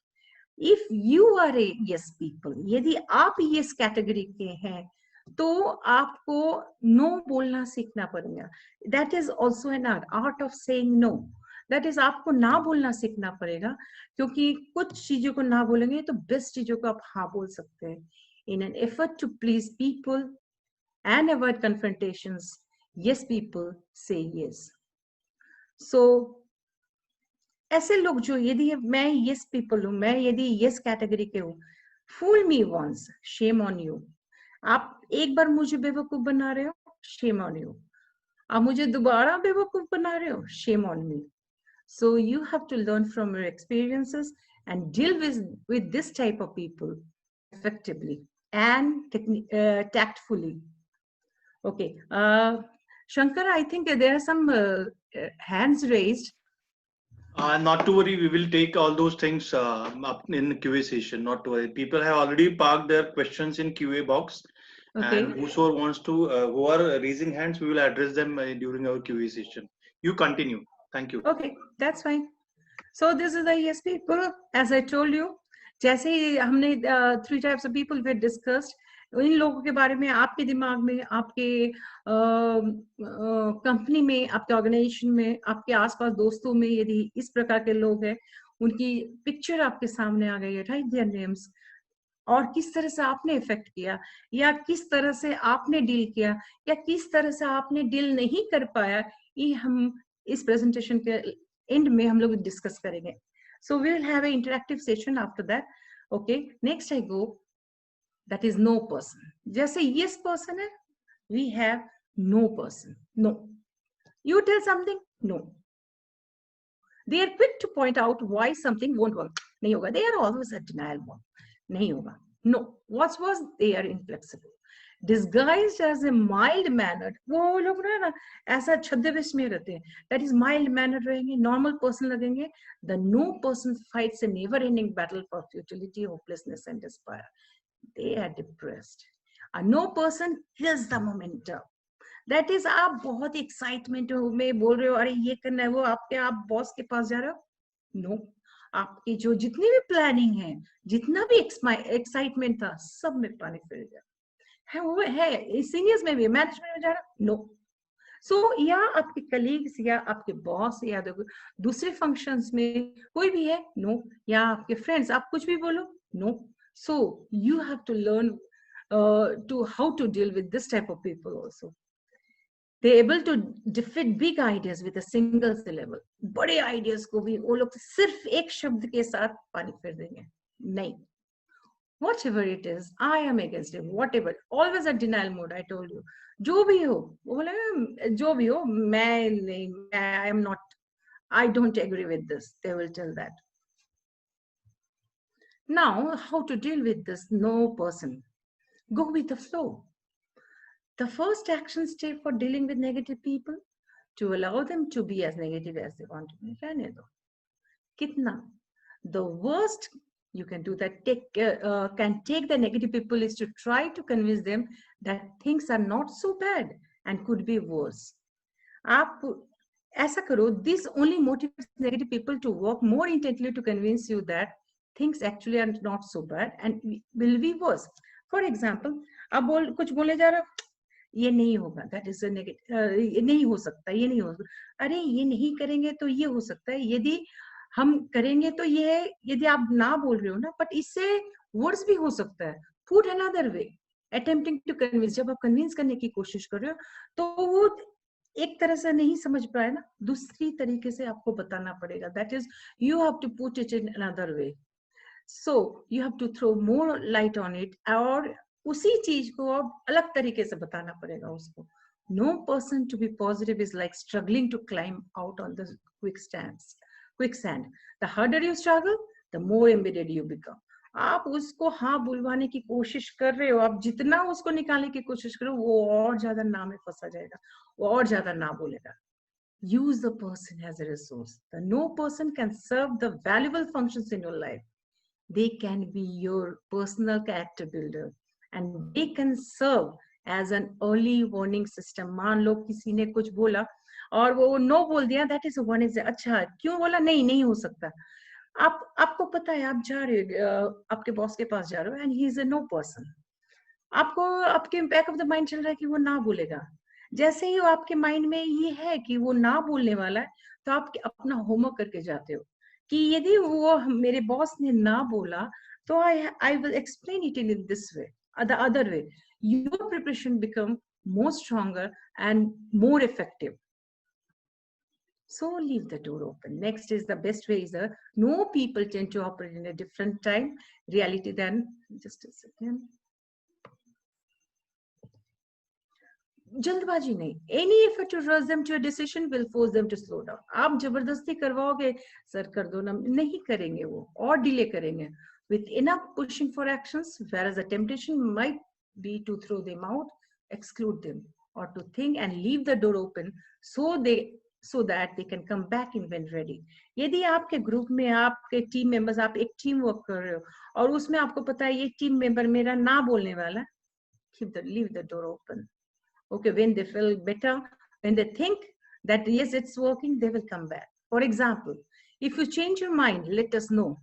If you are a yes people, यदि आप yes कैटेगरी के हैं तो आपको no बोलना सीखना पड़ेगा. That is also an art of saying no. That is आपको ना बोलना सीखना पड़ेगा क्योंकि कुछ चीजों को ना बोलेंगे तो बेस्ट चीजों को आप हाँ बोल सकते हैं. In an effort to please people, and avoid confrontations. Yes people say yes. So ऐसे लोग जो यदि मैं yes people हूं, मैं यदि yes कैटेगरी के हूं, fool me once, shame on you. आप एक बार मुझे बेवकूफ बना रहे हो, shame on you. आप मुझे दोबारा बेवकूफ बना रहे हो, shame on me. So you have to learn from your experiences and deal with this type of people effectively and tactfully. Okay. Shankar, I think there are some hands raised. Not to worry, we will take all those things up in the QA session. Not to worry. People have already parked their questions in QA box. Okay. And whosoever wants to, who are raising hands, we will address them during our QA session. You continue. Thank you. Okay, that's fine. So this is the yes people, as I told you. जैसे ही हमने 3 types of people we discussed, इन लोगों के बारे में आपके दिमाग में, आपके कंपनी में, आपके ऑर्गेनाइजेशन में, आपके आसपास दोस्तों में यदि इस प्रकार के लोग हैं, उनकी पिक्चर आपके सामने आ गई है, राइट देयर नेम्स, और किस तरह से आपने इफेक्ट किया, या किस तरह से आपने डील किया, या किस तरह से आपने डील नहीं कर पाया, ये हम इस प्रेजेंटेशन के एंड में हम लोग डिस्कस करेंगे. So we will have an interactive session after that. Okay, next I go. That is no person. जैसे yes person है, we have no person. No. You tell something, no. They are quick to point out why something won't work. नहीं होगा. They are always a denial mode. नहीं होगा. No. What was they are inflexible. Disguised as a mild mannered. वो लोग ना ऐसा छद्मवेश में रहते हैं. That is mild mannered रहेंगे, normal person लगेंगे. The no person fights a never-ending battle for futility, hopelessness, and despair. They are depressed. A no person kills the momentum. That is, आप बहुत एक्साइटमेंट में बोल रहे हो, अरे ये करना है, वो आप बॉस के पास जा रहे हो. नो, आपकी जो जितनी भी प्लानिंग है, जितना भी एक्साइटमेंट था, सब में पानी फिर गया है. वो है सीनियर्स में भी, मैनेजमेंट में जा रहा. नो. सो या आपके कलीग्स या आपके बॉस या दूसरे फंक्शंस में कोई भी है, नो. या आपके फ्रेंड्स, आप कुछ भी बोलो, no. So you have to learn to how to deal with this type of people also. They're able to defeat big ideas with a single syllable. बड़े ideas को भी वो लोग सिर्फ एक शब्द के साथ पानी फिर देंगे. नहीं. Whatever it is, I am against it. Whatever, always a denial mode. I told you. जो भी हो, वो बोलेगा जो भी हो, मैं नहीं, I am not. I don't agree with this. They will tell that. Now, how to deal with this no person? Go with the flow. The first action step for dealing with negative people, to allow them to be as negative as they want to be. रहने दो. कितना? The worst you can do that can take the negative people is to try to convince them that things are not so bad and could be worse. आप ऐसा करो. This only motivates negative people to work more intently to convince you that things actually are not so bad and will be worse. For example, आप कुछ बोले जा रहे हो, ये नहीं होगा, that is a negative, ये नहीं हो सकता, ये नहीं हो सकता. अरे ये नहीं करेंगे तो ये हो सकता है, यदि हम करेंगे तो ये है, यदि आप ना बोल रहे हो ना, बट इससे वर्ड्स भी हो सकता है. Put another way, attempting to convince. जब आप कन्विंस करने की कोशिश कर रहे हो तो वो एक तरह से नहीं समझ पाए ना, दूसरी तरीके से आपको बताना पड़ेगा. That is, you have to put it in another way. So you have to throw more light on it, और उसी चीज को अब अलग तरीके से बताना पड़ेगा उसको. No person to be positive is like struggling to climb out on the quicksand. The harder you struggle, the more embedded you become. आप उसको हाँ बुलवाने की कोशिश कर रहे हो, आप जितना उसको निकालने की कोशिश करो, वो और ज्यादा ना में फंसा जाएगा, वो और ज्यादा ना बोलेगा. Use the person as a resource. The no person can serve the valuable functions in your life. They can be your personal character builder, and they can serve as an early warning system. मान लो किसी ने कुछ बोला और वो no बोल दिया, that is one is अच्छा क्यों बोला, नहीं हो सकता. आपको पता है, आप जा रहे हो, आपके बॉस के पास जा रहे हो, and he is a no person. आपको आपके बैक ऑफ द माइंड चल रहा है कि वो ना बोलेगा. जैसे ही आपके माइंड में ये है कि वो ना बोलने वाला है, तो आप अपना होमवर्क करके जाते हो कि यदि वो मेरे बॉस ने ना बोला तो I will explain it in this way, the other way. Your preparation become more stronger and more effective. So leave the door open. Next is the best way is no people tend to operate in a different time reality than, just a second. जल्दबाजी नहीं. Any effort to rush them to a decision will force them to slow down. आप जबरदस्ती करवाओगे, sir कर दो ना, नहीं करेंगे वो, और डिले करेंगे. With enough pushing for actions, whereas the temptation might be to throw them out, exclude them, or to think and leave the door open so that they can come back in when ready. यदि आपके group में आपके team members, आप एक team work कर रहे हो और उसमें आपको पता है ये टीम मेंबर मेरा ना बोलने वाला, leave the door open. Okay, when they feel better, when they think that yes, it's working, they will come back. For example, if you change your mind, let us know.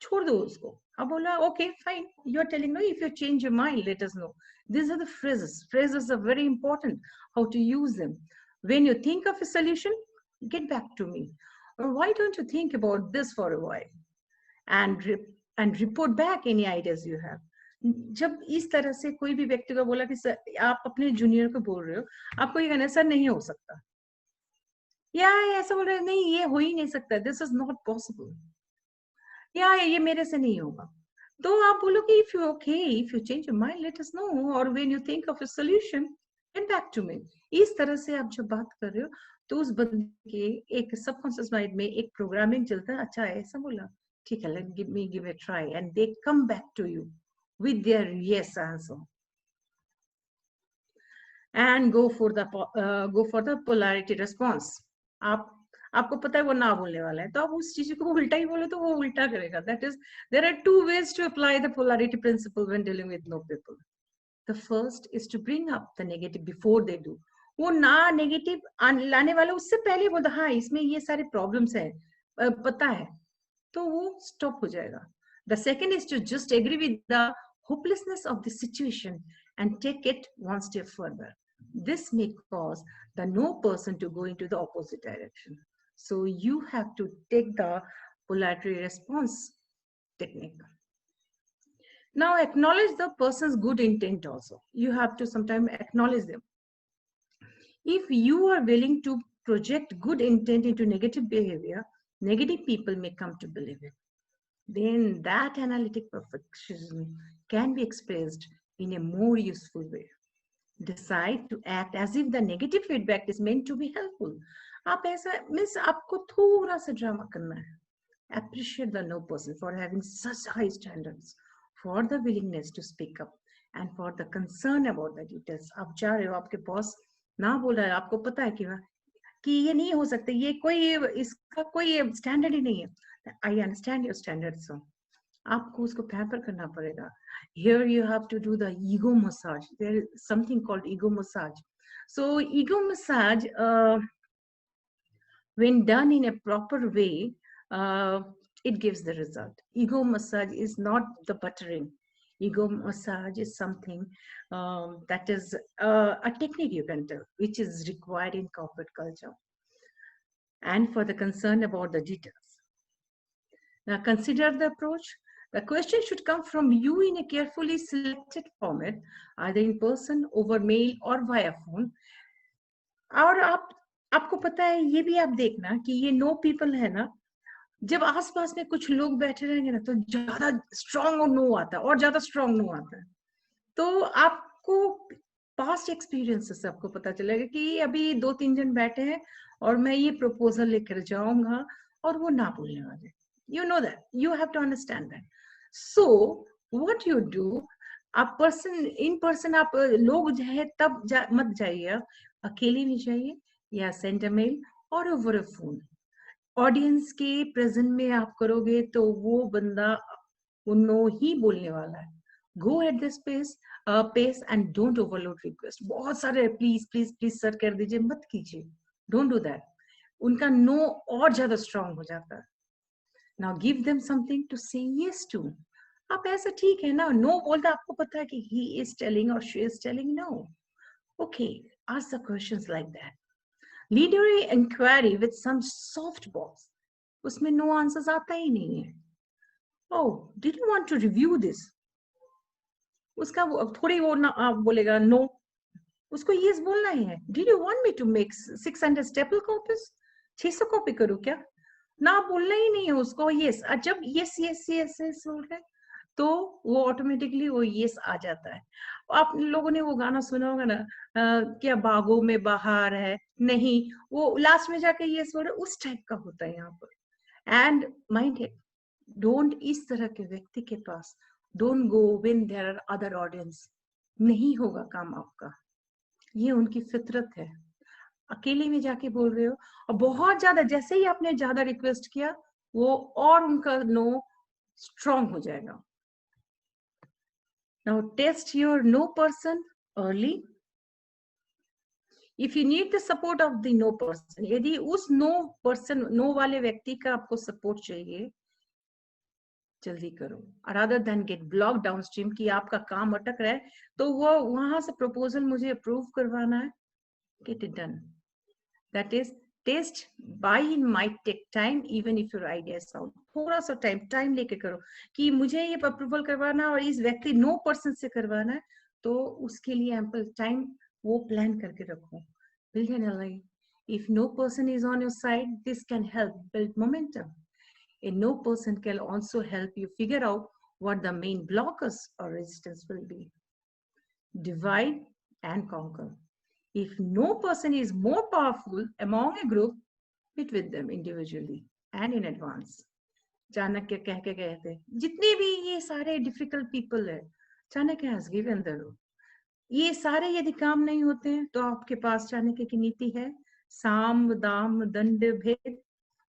छोड़ दो उसको. अब बोला, okay, fine. You are telling me if you change your mind, let us know. These are the phrases. Phrases are very important. How to use them. When you think of a solution, get back to me. Or why don't you think about this for a while, and report back any ideas you have. जब इस तरह से कोई भी व्यक्ति को बोला कि सर, आप अपने जूनियर को बोल रहे हो, आपको ये कहना सर नहीं हो सकता, या ऐसा बोल रहे नहीं ये हो ही नहीं सकता, दिस इज नॉट पॉसिबल, या ये मेरे से नहीं होगा, तो आप बोलो कि if you okay, if you change your mind let us know, और when you think of a solution get back to me. इस तरह से आप जब बात कर रहे हो तो उस बंदे के एक सबकॉन्शियस माइंड में एक प्रोग्रामिंग चलता है, अच्छा ऐसा बोला, ठीक है, let me give a try, and they come back to you with their yes answer. And go for the polarity response. आपको पता है वो ना बोलने वाला है, तो आप उस चीज को उल्टा ही बोले तो वो उल्टा करेगा. That is, there are two ways to apply the polarity principle when dealing with no people. The first is to bring up the negative before they do. वो ना नेगेटिव लाने वाला उससे पहले बोलता, हाँ इसमें ये सारे प्रॉब्लम्स है, पता है, तो वो स्टॉप हो जाएगा. The second is to just agree with the hopelessness of the situation and take it one step further. This may cause the no person to go into the opposite direction. So you have to take the polarity response technique. Now acknowledge the person's good intent also. You have to sometimes acknowledge them. If you are willing to project good intent into negative behavior, negative people may come to believe it. Then that analytic perfectionism can be expressed in a more useful way. Decide to act as if the negative feedback is meant to be helpful. आप ऐसा means आपको थोड़ा सा drama करना है. Appreciate the no person for having such high standards, for the willingness to speak up, and for the concern about the details. आप जा रहे हो, आपके बॉस ना बोल रहा है, आपको पता है कि ये नहीं हो सकता, ये कोई इसका कोई स्टैंडर्ड ही नहीं है. I understand your standards, so आपको उसको pamper करना पड़ेगा. Here you have to do the ego massage. There is something called ego massage. So ego massage, when done in a proper way, it gives the result. Ego massage is not the buttering. Ego massage is something that is a technique you can do, which is required in corporate culture, and for the concern about the details. Now consider the approach. The question should come from you in a carefully selected format, either in person, over mail, or via phone. और आपको पता है ये भी आप देखना कि ये नो पीपल है ना, जब आसपास में कुछ लोग बैठे रहेंगे ना तो ज्यादा स्ट्रॉन्ग नो आता है, और ज्यादा स्ट्रॉन्ग नो आता है. तो आपको पास्ट एक्सपीरियंसेस से आपको पता चलेगा कि अभी 2-3 जन बैठे हैं और मैं ये प्रपोजल लेकर जाऊंगा और वो ना बोलने वाले. You know that. You have to understand that. So what you do, आप in person आप लोग जो है तब मत जाइए, अकेले भी जाइए या सेंड मेल और ओवर अ फोन. ऑडियंस के प्रेजेंट में आप करोगे तो वो बंदा नो ही बोलने वाला है. Go at this pace and don't overload request. बहुत सारे प्लीज प्लीज प्लीज सर कर दीजिए मत कीजिए. Don't do that. उनका नो और ज्यादा स्ट्रॉन्ग हो जाता है. Now give them something to say yes to. आप ऐसा ठीक है ना, no बोलता आपको पता है कि he is telling or she is telling no. Okay, ask the questions like that. Lead your inquiry with some soft box. उसमें no answers आता ही नहीं है. Oh, did you want to review this? उसका थोड़ी वो ना आप बोलेगा no. उसको यस बोलना ही है. Did you want me to make 600 staple copies? 600 copy करूं क्या? ना बोलना ही नहीं है उसको यस. जब यस यस यस यस बोल रहे तो वो ऑटोमेटिकली वो यस आ जाता है. आप लोगों ने वो गाना सुना होगा ना, क्या बागों में बहार है, नहीं, वो लास्ट में जाके यस बोल रहे, उस टाइप का होता है यहाँ पर. एंड माइंड है, डोंट इस तरह के व्यक्ति के पास don't go when there are other audience. नहीं होगा काम आपका. ये उनकी फितरत है. अकेले में जाके बोल रहे हो और बहुत ज्यादा, जैसे ही आपने ज्यादा रिक्वेस्ट किया वो और उनका नो स्ट्रॉन्ग हो जाएगा. Now test your no person early. If you need the support of the no person, यदि उस नो वाले व्यक्ति का आपको सपोर्ट चाहिए, जल्दी करो. Rather than get block downstream कि आपका काम अटक रहा है तो वो वहां से प्रपोजल मुझे अप्रूव करवाना है, get it done. That is test by might take time even if your idea sound. थोड़ा सा टाइम लेके करो कि मुझे ये अप्रूवल करवाना और इस व्यक्ति नो पर्सन से करवाना है, तो उसके लिए एम्पल टाइम वो प्लान करके रखो. Build an ally. If no person is on your side, this can help build momentum. A no person can also help you figure out what the main blockers or resistance will be. Divide and conquer. If no person is more powerful among a group, meet with them individually and in advance. Chanakya कह के गए थे, जितने भी ये सारे difficult people है, Chanakya has given the rule. ये सारे यदि काम नहीं होते हैं तो आपके पास चाणक्य की नीति है, साम दाम दंड भेद,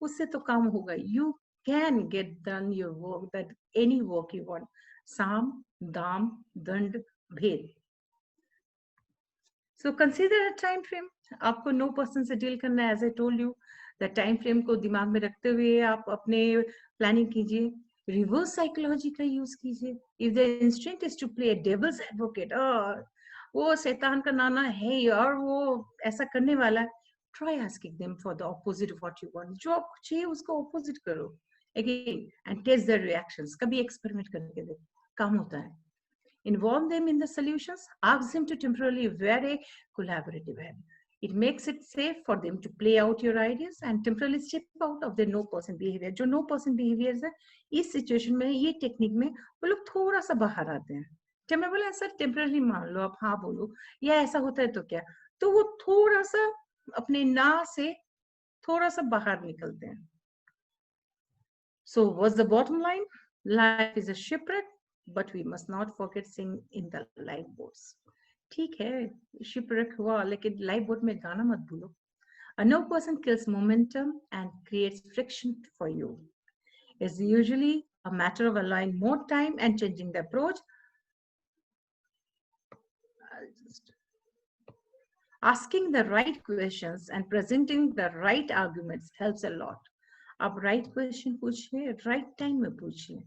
उससे तो काम होगा. You can get done your work, that any work you want. Sam, Dam, Dand, Bhed. So consider a time frame. आपको no person से deal करना है. As I told you, the time frame को दिमाग में रखते हुए आप अपने planning कीजिए. Reverse psychology का use कीजिए. If the instinct is to play a devil's advocate, वो शैतान का नाना है और वो ऐसा करने वाला है, try asking them for the opposite of what you want. जो आपको चाहिए उसको opposite करो. Again, and test their reactions. कभी experiment करके देखो, काम होता है. Involve them in the solutions. Ask them to temporarily wear a collaborative hat. It makes it safe for them to play out your ideas and temporarily step out of their no person behavior. जो no person behaviors है, इस situation में, ये technique में वो लोग थोड़ा सा बाहर आते हैं. जब मैं बोला सर टेम्पररी मान लो, आप हाँ बोलो, या ऐसा होता है तो क्या, तो वो थोड़ा सा अपने ना से थोड़ा सा बाहर निकलते हैं. So what's the bottom line? Life is a shipwreck, but we must not forget sing in the lifeboats. ठीक है, shipwreck हुआ, लेकिन lifeboat में गाना मत भूलो. A no person kills momentum and creates friction for you. It's usually a matter of allowing more time and changing the approach. Asking the right questions and presenting the right arguments helps a lot. आप right question पूछिए, right time में पूछिए,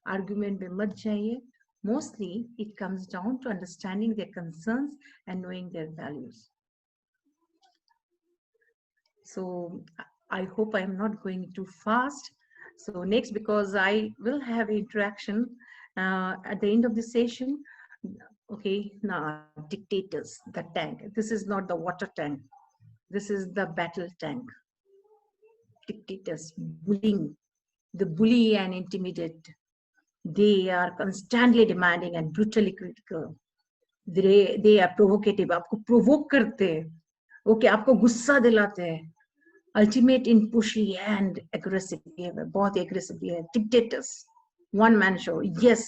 argument में मत जाइए. Mostly it comes down to understanding their concerns and knowing their values. So I hope I am not going too fast. So next, because I will have interaction at the end of the session. Okay, now dictators, the tank. This is not the water tank. This is the battle tank. Dictators, bullying, the bully and intimidate. They are constantly demanding and brutally critical. They are provocative. आपको provoke करते हैं. Okay, आपको गुस्सा दिलाते हैं. Ultimate in pushy and aggressive behavior. बहुत aggressive behavior. Dictators, one man show. Yes,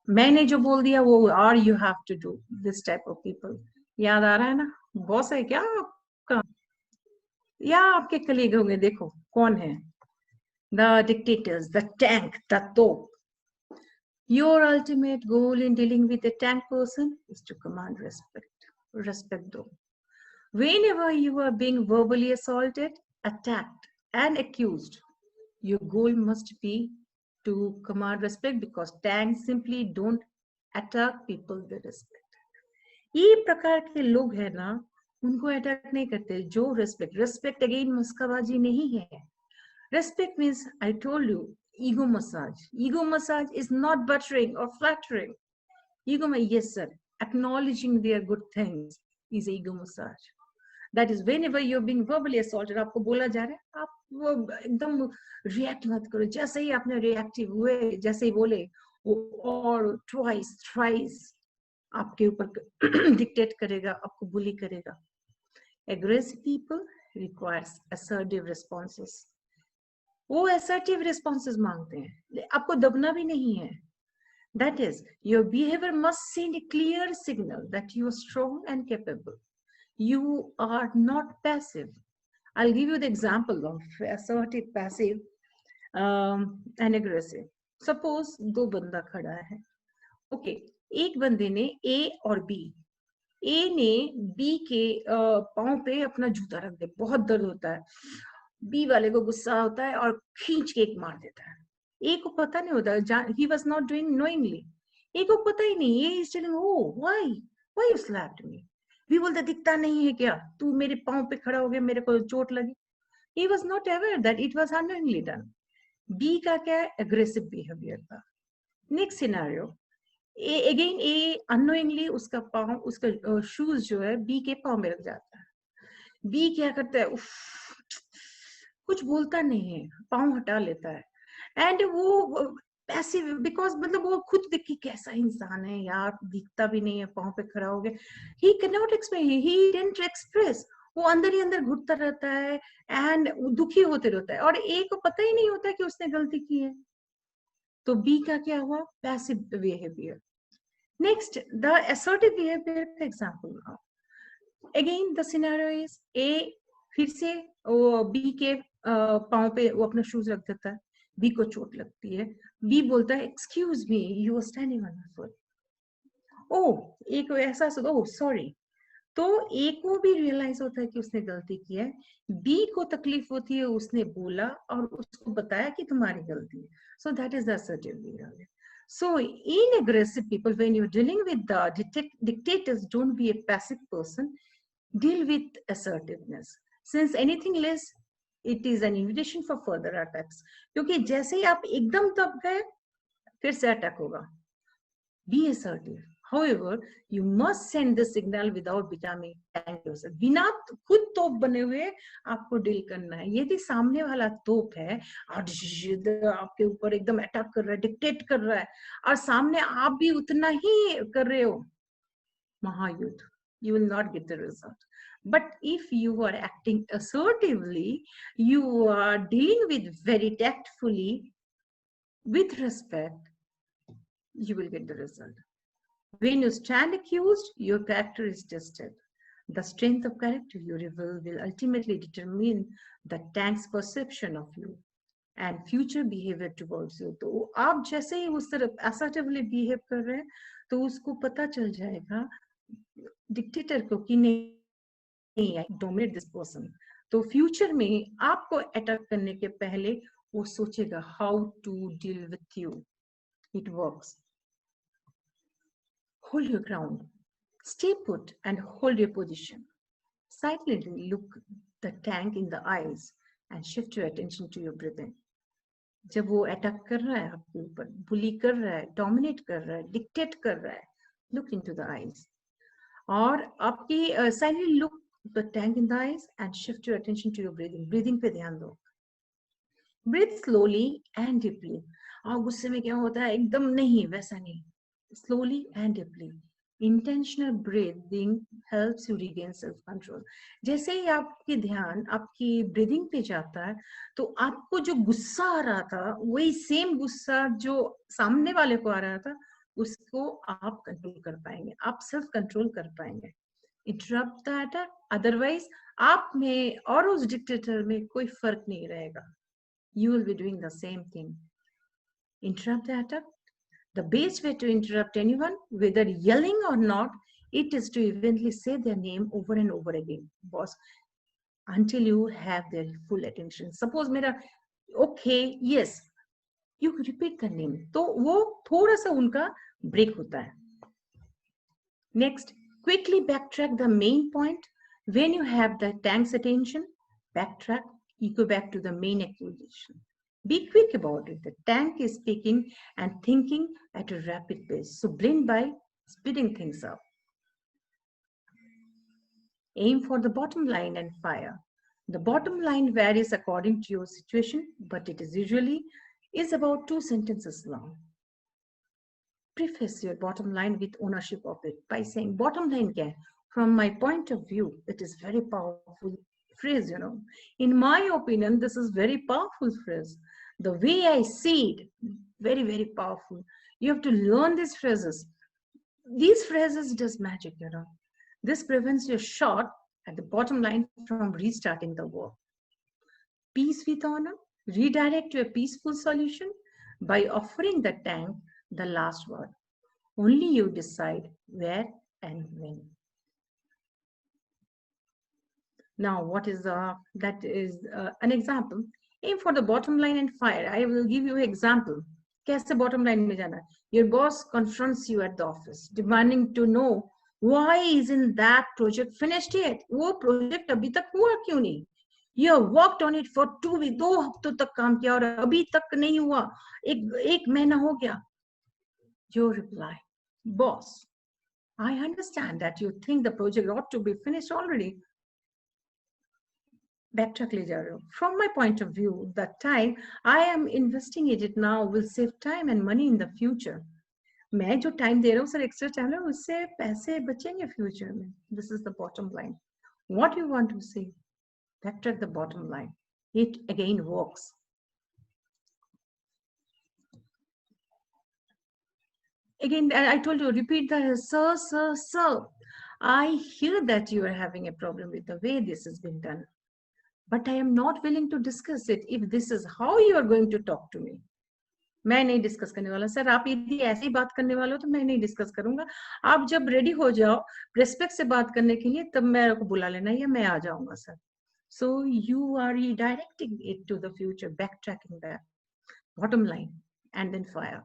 मैंने जो बोल दिया वो, or you have to do. This type of people. याद आ रहा है ना? बॉस है क्या आपका? या आपके कलीग होंगे, देखो कौन है. The dictators, the tank, the top. Your ultimate goal in dealing with a tank person is to command respect. Respect them. Whenever you are being verbally assaulted, attacked, and accused, your goal must be to command respect, because tanks simply don't attack people with respect. ये प्रकार के लोग हैं ना, उनको attack नहीं करते. जो respect again मुस्काबाजी नहीं है. Respect means, I told you, ego massage. Ego massage is not buttering or flattering. Ego में, yes sir, acknowledging their good things is ego massage. That is, whenever you're being verbally assaulted, आपको बोला जा रहा है, आप वो एकदम react मत करो. जैसे ही आपने रिएक्टिव हुए, जैसे ही बोले, वो और ट्वाइस थ्राइस आपके ऊपर डिक्टेट करेगा, आपको बुली करेगा. Aggressive people requires assertive responses. वो assertive responses मांगते हैं, आपको दबना भी नहीं है. That is, your behavior must send a clear signal that you are strong and capable. You are not passive. I'll give you the example of assertive, passive, and aggressive. Suppose दो बंदा खड़ा है. Okay, एक बंदे ने A और B. A ने B के पाँव पे अपना जूता रख दिया, बहुत दर्द होता है. B वाले को गुस्सा होता है और खींच के एक मार देता है. A को पता नहीं होता, he was not doing knowingly. A को पता ही नहीं. A is telling, oh, why you slapped me? B बोलता, दिखता नहीं है क्या, तू मेरे पाँव पे खड़ा हो गया, मेरे को चोट लगी. He was not aware that it was unknowingly done. B का क्या है, aggressive behavior था. Next scenario, again A unknowingly उसका पाँव, उसका शूज जो है B के पाँव में रख जाता है. B क्या करता है, कुछ बोलता नहीं है, पाँव हटा लेता है. एंड वो पैसिव, बिकॉज मतलब वो खुद देखिए कैसा इंसान है यार, दिखता भी नहीं है, पाँव पे खड़ा हो गया. He can not express, he didn't express. वो अंदर ही अंदर घुटता रहता है एंड दुखी होते रहता है, और ए को पता ही नहीं होता कि उसने गलती की है. तो बी का क्या हुआ, passive behaviour. Next, the assertive behaviour का example now. Again the scenario is, a फिर से वो बी के पाँव पे वो अपना शूज रख देता है. बी को चोट लगती है. बी बोलता है, excuse me, you are standing on my foot. ओ, ए को एहसास होता है, ओह सॉरी. तो ए को भी रियलाइज होता है कि उसने गलती की है. बी को तकलीफ होती है, उसने बोला और उसको बताया कि तुम्हारी गलती है. So that is the assertive behaviour. So in aggressive people, when you're dealing with the dictators, don't be a passive person. Deal with assertiveness. Since anything less, it is an invitation for further attacks. क्योंकि जैसे ही आप एकदम दब गए, फिर से attack होगा. Be assertive. However, you must send the signal without becoming angry. बिना खुद तोप बने हुए आपको डील करना है. यदि सामने वाला तोप है और आपके ऊपर एकदम अटैक कर रहा है, डिक्टेट कर रहा है, और सामने आप भी उतना ही कर रहे हो, महायुद्ध, you will not get the result. But if you are acting assertively, you are dealing with very tactfully, with respect, you will get the result. When you stand accused, your character is tested. The strength of character you reveal will ultimately determine the tank's perception of you and future behavior towards you. तो आप जैसे ही उस तरफ assertively behave कर रहे हैं, तो उसको पता चल जाएगा डिक्टेटर को कि नहीं, I dominate this person. तो फ्यूचर में आपको अटैक करने के पहले वो सोचेगा how to deal with you. It works. Hold your ground. Stay put and hold your position. Silently look the tank in the eyes and shift your attention to your breathing. जब वो attack कर रहा है आपके ऊपर, बुली कर रहा है, डोमिनेट कर रहा है, डिक्टेट कर रहा है, look into the eyes. और आपकी silently look the tank in the eyes and shift your attention to your breathing. Breathing पे ध्यान दो. Breathe slowly and deeply. और गुस्से में क्या होता है, एकदम नहीं, वैसा नहीं. Slowly and deeply. Intentional breathing helps you regain self-control. जैसे ही आपके ध्यान आपकी ब्रीदिंग पे जाता है, तो आपको जो गुस्सा आ रहा था, वही सेम गुस्सा जो सामने वाले को आ रहा था, उसको आप कंट्रोल कर पाएंगे, आप सेल्फ कंट्रोल कर पाएंगे. Interrupt the attack. Otherwise, आप में और उस डिक्टेटर में कोई फर्क नहीं रहेगा. You will be doing the same thing. Interrupt the attack. The best way to interrupt anyone, whether yelling or not, it is to eventually say their name over and over again, boss, until you have their full attention. Suppose मेरा okay, yes, you repeat the name. तो वो थोड़ा सा उनका break होता है. Next, quickly backtrack the main point. When you have the tank's attention, backtrack, you go back to the main accusation. Be quick about it. The tank is speaking and thinking at a rapid pace. So blend by speeding things up. Aim for the bottom line and fire. The bottom line varies according to your situation, but it is usually is about 2 sentences long. Preface your bottom line with ownership of it by saying, bottom line kya hai? From my point of view, it is very powerful phrase, you know. In my opinion, this is very powerful phrase. The way I see it, very, very powerful. You have to learn these phrases. These phrases does magic, you know. This prevents your shot at the bottom line from restarting the work. Peace with honor, redirect to a peaceful solution by offering the tank the last word. Only you decide where and when. Now, what is that is an example. Aim for the bottom line and fire. I will give you an example. कैसे bottom line में जाना? Your boss confronts you at the office, demanding to know why isn't that project finished yet? वो project अभी तक हुआ क्यों नहीं? You have worked on it for 2 weeks, 2 हफ्तों तक काम किया और अभी तक नहीं हुआ. एक महीना हो गया. Your reply, boss, I understand that you think the project ought to be finished already. Backtrack ले जा रहे हो. From my point of view, the time I am investing in it now will save time and money in the future. मैं जो time दे रहा हूँ sir extra time है उससे पैसे बचेंगे future में. This is the bottom line. What you want to say? Backtrack the bottom line. It again works. Again, I told you, repeat the sir, sir, sir. I hear that you are having a problem with the way this has been done. But I am not willing to discuss it if this is how you are going to talk to me. मैं नहीं discuss करने वाला sir. आप यदि ऐसी बात करने वाले हो तो मैं नहीं डिस्कस करूंगा. आप जब रेडी हो जाओ रेस्पेक्ट से बात करने के लिए तब मेरे को बुला लेना या मैं आ जाऊंगा sir. So you are redirecting it to the future, backtracking that. Bottom line and then fire.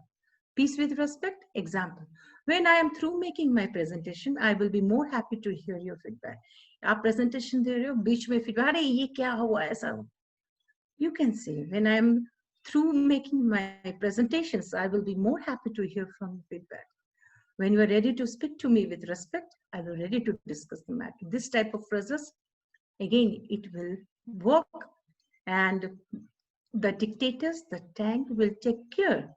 Peace with respect. Example. When I am through making my presentation, I will be more happy to hear your feedback. आप presentation दे रहे हो बीच में feedback अरे ये क्या हुआ ऐसा. You can say when I am through making my presentations, I will be more happy to hear from feedback. When you are ready to speak to me with respect, I will be ready to discuss the matter. This type of phrases, again, it will work, and the dictators, the tank will take care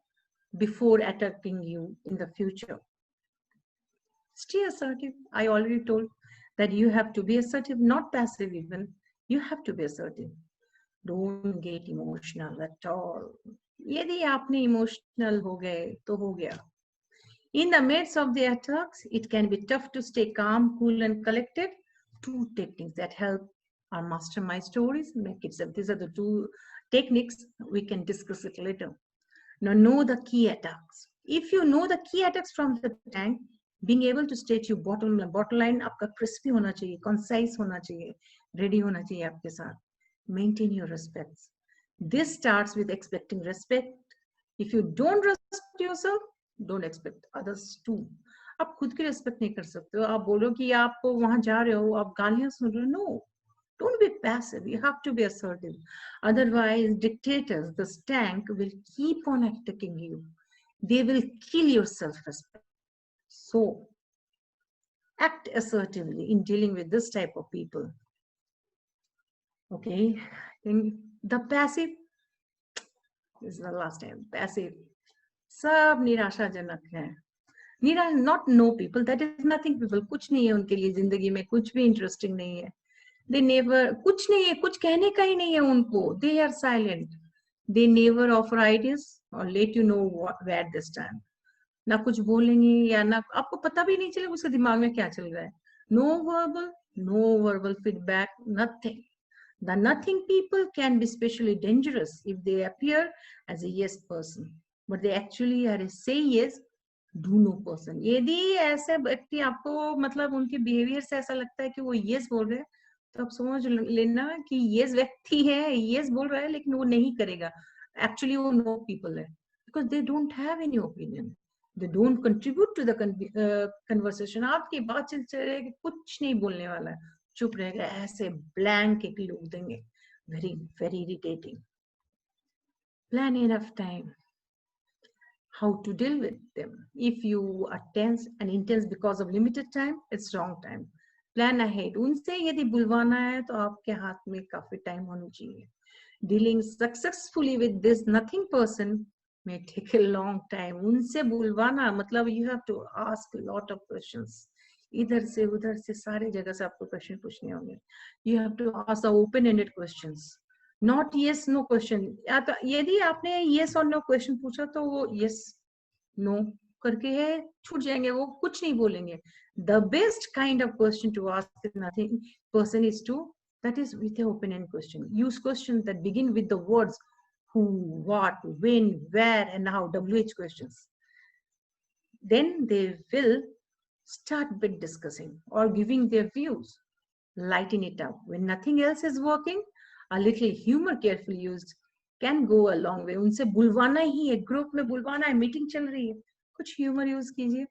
before attacking you in the future. Stay assertive. I already told that you have to be assertive, not passive even. You have to be assertive. Don't get emotional at all. यदि आपने emotional हो गए तो हो गया. In the midst of the attacks, it can be tough to stay calm, cool, and collected. 2 techniques that help our mastermind stories. Make it simple. These are the 2 techniques. We can discuss it later. Now, know the key attacks. If you know the key attacks from the tank, being able to state your bottom line आपका crispy होना चाहिए, concise होना चाहिए, ready होना चाहिए आपके साथ. Maintain your respects. This starts with expecting respect. If you don't respect yourself, don't expect others to. आप खुद की respect नहीं कर सकते हो. आप बोलो कि आप वहां जा रहे हो, आप गालियां सुन रहे हो. No. Don't be passive. You have to be assertive. Otherwise, dictators, the tank, will keep on attacking you. They will kill your self-respect. So, act assertively in dealing with this type of people. Okay. The passive this is the last time. Passive. सब निराशाजनक है. Not no people. That is nothing people. कुछ नहीं है उनके लिए जिंदगी में. कुछ भी interesting नहीं है. They never, कुछ नहीं है, कुछ कहने का ही नहीं है उनको. They are silent. They never offer ideas or let you know where they stand. ना कुछ बोलेंगे या ना आपको पता भी नहीं चलेगा उसके दिमाग में क्या चल रहा है. No verbal feedback, nothing. The nothing people can be especially dangerous if they appear as a yes person, but they actually are a say yes, do no person. यदि ऐसे व्यक्ति आपको मतलब उनके बिहेवियर से ऐसा लगता है कि वो yes बोल रहे हैं तो आप समझ लेना कि yes व्यक्ति है, yes बोल रहा है लेकिन वो नहीं करेगा. Actually वो no people है because they don't have any opinion. They don't contribute to the conversation. आपकी बात चल रही है कुछ नहीं बोलने वाला है, चुप रहेगा, ऐसे blank एक लोग देंगे. Very, very irritating. Plan enough time. How to deal with them. If you are tense and intense because of limited time, it's wrong time. Plan ahead, उनसे यदि बुलवाना है तो आपके हाथ में काफी टाइम होना चाहिए. Dealing successfully with this nothing person may take a long time. उनसे बुलवाना मतलब you have to ask a lot of questions. इधर से उधर से सारे जगह से आपको क्वेश्चन पूछने होंगे. You have to ask the open-ended questions, not yes no question. या तो यदि आपने yes or no question पूछा तो वो yes no करके है छूट जाएंगे, वो कुछ नहीं बोलेंगे. The best kind of question to ask nothing person is to, that is with an open-end question. Use questions that begin with the words who, what, when, where, and how, WH questions. Then they will start bit discussing or giving their views. Lighten it up. When nothing else is working, a little humor carefully used can go a long way. उनसे बुलवाना ही है, group में बुलवाना है, meeting चल रही है, कुछ humour use कीजिए,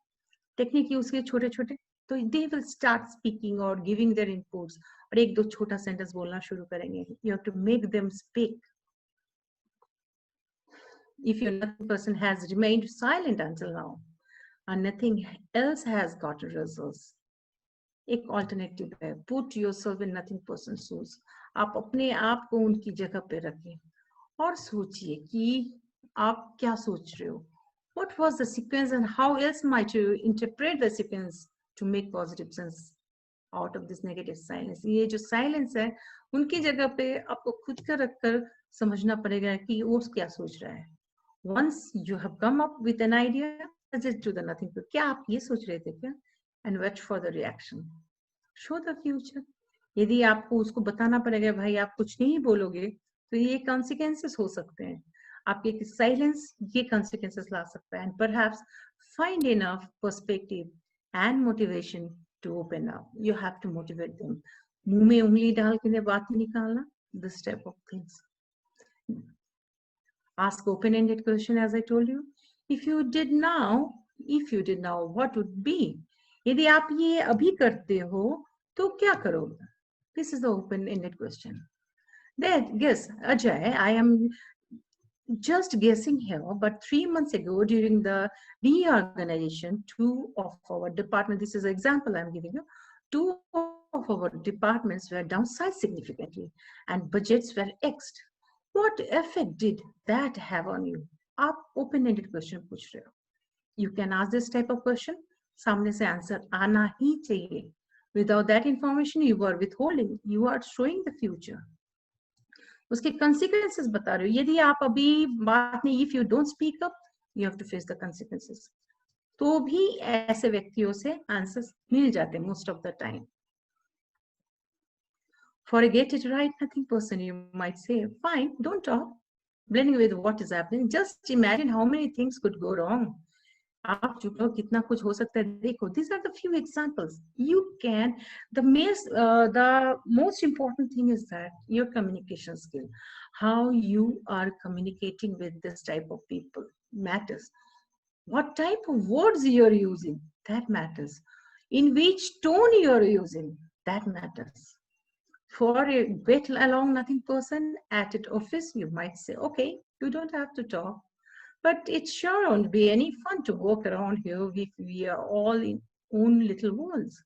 technique use कीजिए छोटे छोटे, तो दे विल स्टार्ट स्पीकिंग और गिविंग देयर इनपुट्स, और एक दो छोटा सेंटेंस बोलना शुरू करेंगे. You have to make them speak. If your nothing person has remained silent until now and nothing else has gotten results, एक ऑल्टरनेटिव है, put yourself in nothing person shoes. आप अपने आप को उनकी जगह पे रखें और सोचिए कि आप क्या सोच रहे हो. What was the sequence and how else might you interpret the sequence to make positive sense out of this negative silence? ये जो silence है, उनकी जगह पे आपको खुद का रखकर समझना पड़ेगा कि वो क्या सोच रहा है. Once you have come up with an idea, suggest to the nothing. क्या आप ये सोच रहे थे क्या? And watch for the reaction. Show the future. यदि आपको उसको बताना पड़ेगा भाई आप कुछ नहीं बोलोगे तो ये consequences हो सकते हैं, आपके साइलेंस ये consequences ला सकता है. And perhaps find enough perspective and motivation to open up. You have to motivate them. मुंह में उंगली डाल के बात निकालना, this type of things. Ask open-ended question, as I told you. If you did now, what would be? यदि आप ये अभी करते हो तो क्या करोगे? This is the open-ended question. Then guess, Ajay, I am just guessing here, but 3 months ago during the reorganization, 2 of our departments, this is an example I'm giving you, 2 of our departments were downsized significantly and budgets were X'd. What effect did that have on you? आप open-ended question पूछ रहे हो. You can ask this type of question. सामने से answer आना ही चाहिए. Without that information, you are withholding. You are showing the future. उसके consequences बता रहे हो. यदि आप अभी बात नहीं, if you don't speak up, you have to face the consequences. तो भी ऐसे व्यक्तियों से answers मिल जाते most of the time. For a get it right nothing person, you might say, fine, don't talk. Blending with what is happening, just imagine how many things could go wrong. आप चुप रहो, कितना कुछ हो सकता है, देखो. These are the few examples. You can, the most important thing is that your communication skill, how you are communicating with this type of people matters. What type of words you're using, that matters. In which tone you're using, that matters. For a get along nothing person at an office, you might say, okay, you don't have to talk, but it sure won't be any fun to walk around here if we are all in own little worlds.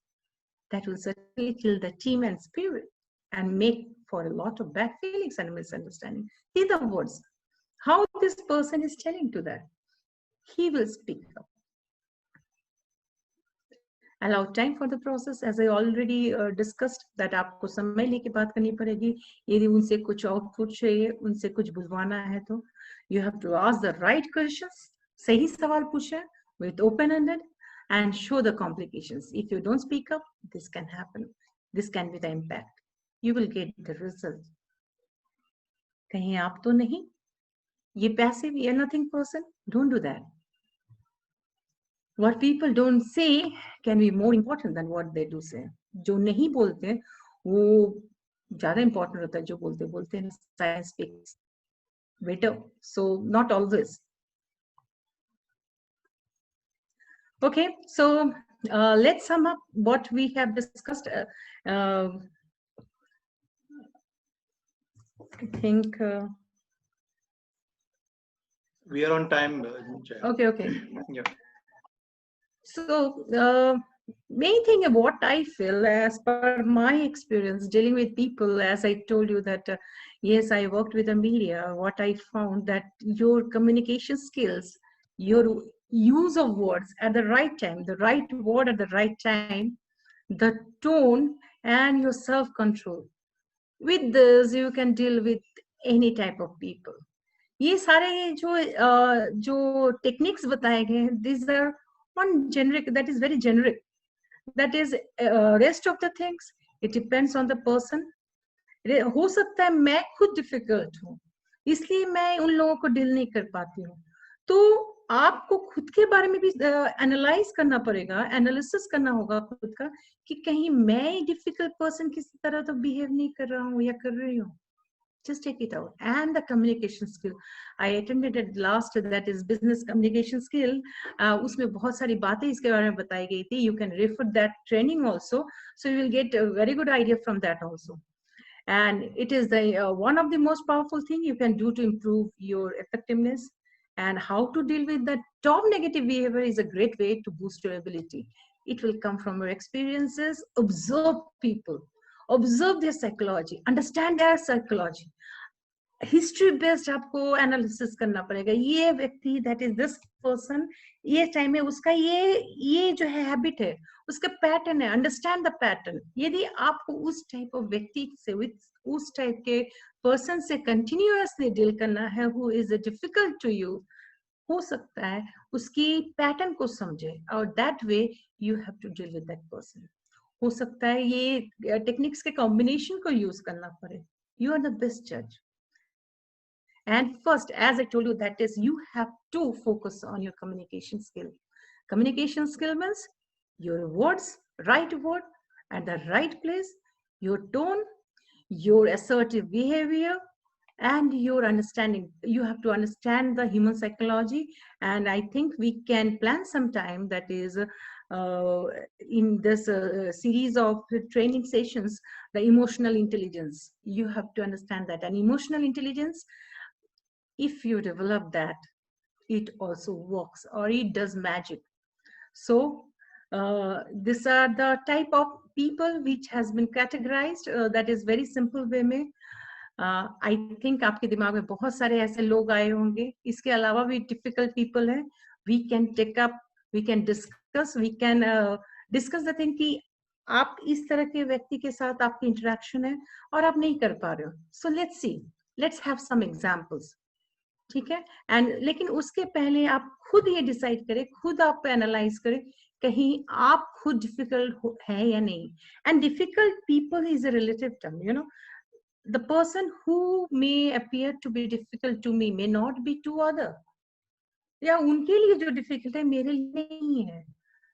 That will certainly kill the team and spirit and make for a lot of bad feelings and misunderstanding. In other words, how this person is telling to that, he will speak up. Allow time for the process, as I already discussed, that आपको समय लेके बात करनी पड़ेगी. यदि उनसे कुछ output चाहिए, उनसे कुछ बुलवाना है तो you have to ask the right questions. सही सवाल पूछे with open-ended and show the complications. If you don't speak up, this can happen. This can be the impact. You will get the result. कहीं आप तो नहीं, ये passive, ये nothing person, don't do that. What people don't say can be more important than what they do say. जो नहीं बोलते वो ज़्यादा important होता है जो बोलते हैं. Silence speaks better. So not always. Okay, so let's sum up what we have discussed. I think we are on time. Okay. Yeah. So main thing, what I feel as per my experience dealing with people, as I told you that, yes, I worked with the media. What I found that your communication skills, your use of words at the right time, the right word at the right time, the tone, and your self-control. With this, you can deal with any type of people. ये सारे जो techniques बताए गए हैं, these are one generic, that is very generic. That is rest of the things, it depends on the person. हो सकता है मैं खुद डिफिकल्ट हूँ, इसलिए मैं उन लोगों को डील नहीं कर पाती हूँ. तो आपको खुद के बारे में भी एनालाइज करना पड़ेगा, एनालिसिस करना होगा खुद का, कि कहीं मैं डिफिकल्ट पर्सन किसी तरह तो बिहेव नहीं कर रहा हूँ या कर रही हूँ. Just take it out. And the communication skill, I attended it last, that is business communication skill. उसमें बहुत सारी बातें इसके बारे में बताई गई थी. You can refer that training also, so you will get a very good idea from that also. And it is the one of the most powerful thing you can do to improve your effectiveness. And how to deal with the top negative behavior is a great way to boost your ability. It will come from your experiences. Observe people, observe their psychology, understand their psychology. History based आपको analysis करना पड़ेगा. ये व्यक्ति, that is this person, ये time में उसका ये जो है हैबिट है, उसका पैटर्न है. Understand the pattern. यदि आपको उस टाइप ऑफ व्यक्ति से, उस टाइप के पर्सन से कंटिन्यूअसली डील करना है, who is difficult to you, हो सकता है उसकी पैटर्न को समझे, और that way you have to deal with that person. हो सकता है ये टेक्निक्स के कॉम्बिनेशन को यूज करना पड़े. यू आर द बेस्ट जज. And first, as I told you, that is, you have to focus on your communication skill. Communication skill means your words, right word at the right place, your tone, your assertive behavior, and your understanding. You have to understand the human psychology. And I think we can plan some time, that is, in this series of training sessions, the emotional intelligence. You have to understand that. And emotional intelligence, if you develop that, it also works, or it does magic. So these are the type of people which has been categorized. That is very simple way में. I think आपके दिमाग में बहुत सारे ऐसे लोग आए होंगे. इसके अलावा भी difficult people हैं. We can take up, we can discuss, we can discuss the thing कि आप इस तरह के व्यक्ति के साथ आपकी interaction है और आप नहीं कर पा रहे हो. So let's see, let's have some examples. ठीक है. एंड लेकिन उसके पहले आप खुद ये डिसाइड करें, खुद आप एनालाइज करें, कहीं आप खुद डिफिकल्ट है या नहीं. And difficult people is a relative term, you know. The person who may appear to be difficult to me may not be to other, या उनके लिए जो डिफिकल्ट है मेरे लिए नहीं है.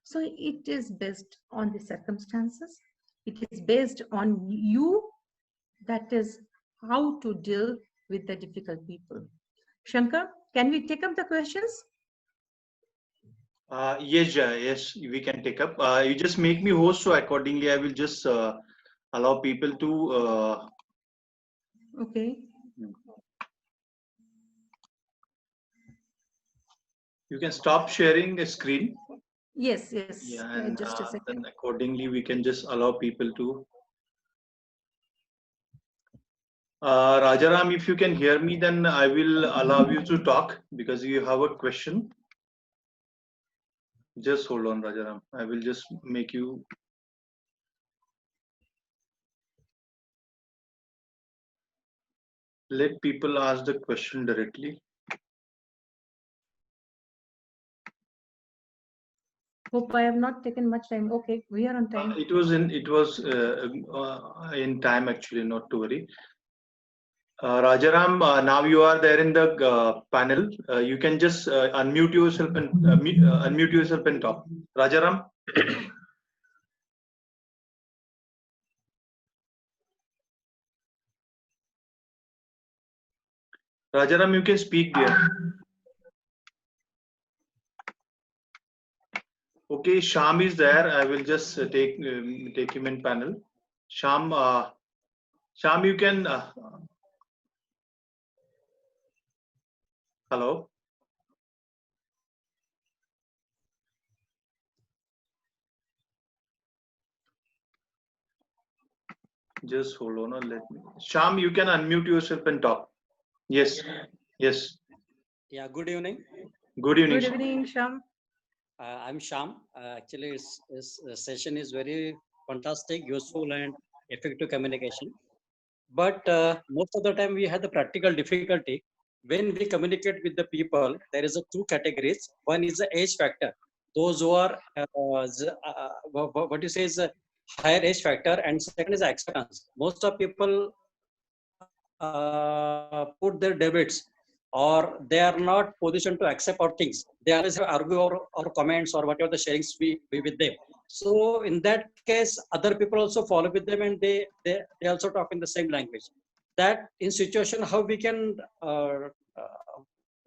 So it is based on the circumstances, it is based on you, that is how to deal with the difficult people. Shankar, can we take up the questions? Yes, Jaya, yes, we can take up. You just make me host, so accordingly, I will just allow people to. Okay. You can stop sharing the screen. Yes, yes. Yeah, and Just a second. then accordingly, we can just allow people to. Rajaram, if you can hear me, then I will allow you to talk because you have a question. Just hold on, Rajaram. I will just make you. Let people ask the question directly. Hope I have not taken much time. Okay, we are on time. It was in time actually, not to worry. Rajaram, now you are there in the panel. You can just unmute yourself and unmute yourself and talk. Rajaram. Rajaram, you can speak there. Okay, Sham is there. I will just take him in panel. Sham, Sham, you can. Hello. Just hold on. Let me. Sham, you can unmute yourself and talk. Yes. Yes. Yeah, good evening. Good evening. Good Sham. evening, Sham. I'm Sham. Actually, this session is very fantastic, useful, and effective communication. But most of the time, we have the practical difficulty when we communicate with the people. There is a two categories. One is the age factor. Those who are what you say is a higher age factor, and second is acceptance. Most of people put their debates, or they are not positioned to accept our things. They always have argue or comments or whatever the sharings we with them. So in that case, other people also follow with them, and they also talk in the same language. That in situation, how we can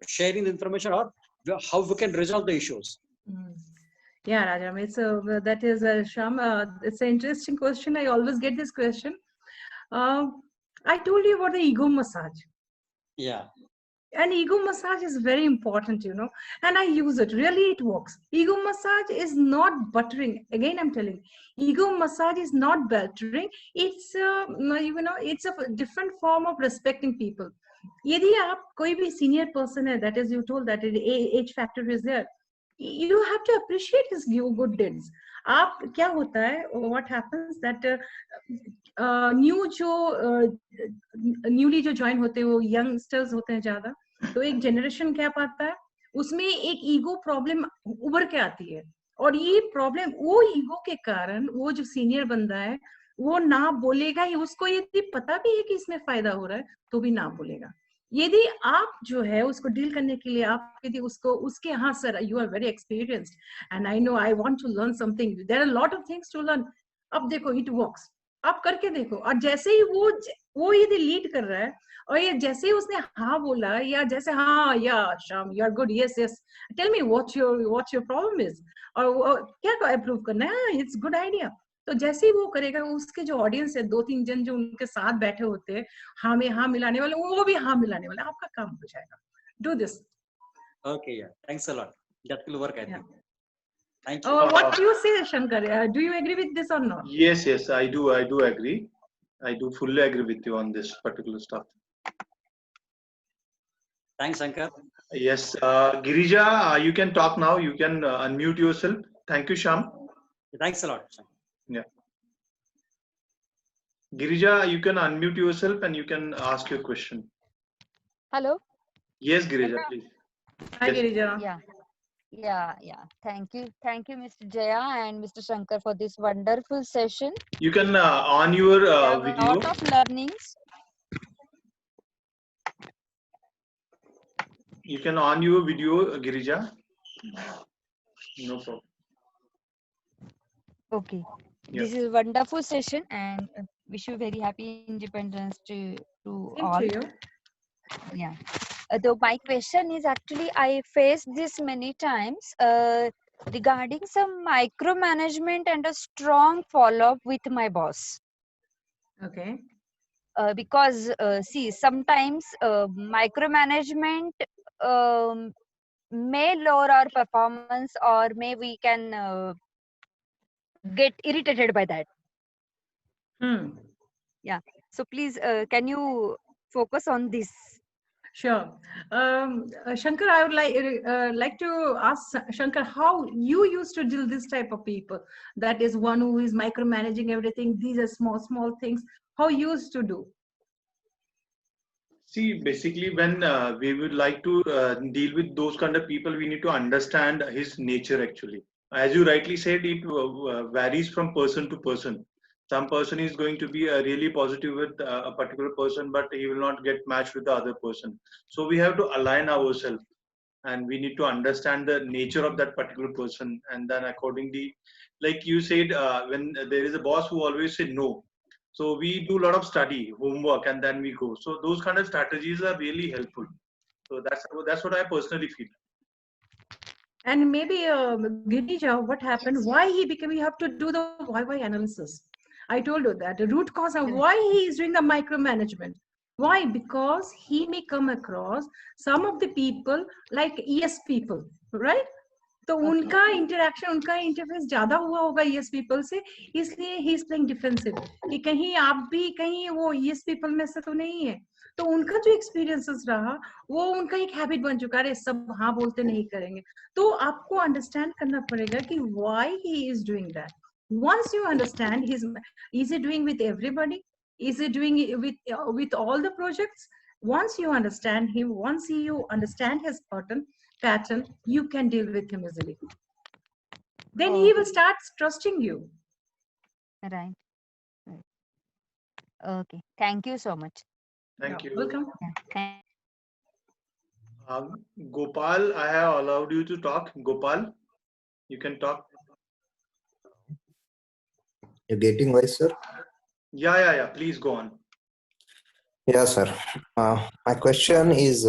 sharing the information, or how we can resolve the issues. Yeah, Rajam, that is Sham. It's an interesting question. I always get this question. I told you about the ego massage. Yeah. And ego massage is very important, you know, and I use it. Really, it works. Ego massage is not buttering. Again, I'm telling you, ego massage is not buttering. It's you know, it's a different form of respecting people. यदि आप कोई भी senior person है, that is, you told that age factor is there, you have to appreciate his good deeds. आप क्या होता है, what happens that new जो न्यूली जो ज्वाइन होते हैं वो यंगस्टर्स होते हैं ज्यादा, तो एक जनरेशन गैप आता है, उसमें एक ईगो प्रॉब्लम उभर के आती है, और ये प्रॉब्लम वो ईगो के कारण वो जो सीनियर बंदा है वो ना बोलेगा, उसको यदि पता भी है कि इसमें फायदा हो रहा है तो भी ना बोलेगा. यदि आप जो है उसको डील करने के लिए आप यदि उसको उसके, हाँ sir you are very experienced and I know I want to learn something, there are lot of things to learn, अब देखो इट वर्क्स, आप करके देखो, और जैसे ही वो यदि लीड कर रहा है और ये जैसे ही उसने हाँ बोला, या जैसे हाँ या शाम you are good, yes yes tell me what your problem is, और क्या अप्रूव करना है, इट्स गुड आइडिया. तो जैसे ही वो करेगा, उसके जो ऑडियंस है, 2-3 जन जो उनके साथ बैठे होते हैं हाँ में हाँ मिलाने वाले, वो भी हाँ मिलाने वाले, आपका काम हो जाएगा. Do this. Okay, yeah, thanks a lot. That will work, I think. Thank you. What do you say, Shankar? Do you agree with this or not? Yes, yes, I do agree. I do fully agree with you on this particular stuff. Thanks, Shankar. Yes, Girija, you can talk now. You can unmute yourself. Thank you, Sham. Thanks a lot, Shankar. Yeah. Girija, you can unmute yourself and you can ask your question. Hello. Yes, Girija, please. Hi, Yes. Girija. Yeah. Thank you, Mr. Jaya and Mr. Shankar, for this wonderful session. You can on your A video. lot of learnings. You can on your video, Girija. No problem. Okay. Yeah. This is a wonderful session, and wish you very happy Independence to Same all. to you. Yeah. Though my question is actually, I faced this many times regarding some micromanagement and a strong follow-up with my boss. Okay. Because see, sometimes micromanagement may lower our performance, or may we can get irritated by that. So please, can you focus on this? Sure. Shankar, I would like to ask Shankar how you used to deal this type of people. That is one who is micromanaging everything. These are small things. How you used to do? See, basically, when we would like to deal with those kind of people, we need to understand his nature actually. As you rightly said, it varies from person to person. Some person is going to be really positive with a particular person, but he will not get matched with the other person. So we have to align ourselves, and we need to understand the nature of that particular person, and then accordingly, like you said, when there is a boss who always say no, so we do a lot of study, homework, and then we go. So those kind of strategies are really helpful. So that's what I personally feel. And maybe Girija, what happened? Why he became? We have to do the why analysis. I told you that the root cause of why he is doing the micromanagement. Why? Because he may come across some of the people like ES people, right? तो उनका interaction, उनका interface ज्यादा हुआ होगा yes people से, इसलिए he is playing defensive कि कहीं आप भी कहीं वो यस पीपल में से तो नहीं है। तो उनका जो एक्सपीरियंसेस रहा वो उनका एक हैबिट बन चुका है, सब हाँ बोलते नहीं करेंगे। तो आपको अंडरस्टैंड करना पड़ेगा कि why he is doing that. once you understand his, is he doing with everybody, is he doing it with all the projects, once you understand him, once you understand his pattern, you can deal with him easily. Then he will start trusting you. Right. Okay, thank you so much. Thank you. Welcome. Gopal, I have allowed you to talk. Gopal, you can talk. You're getting voice, sir? Yeah. Please go on. Yeah, sir. My question is,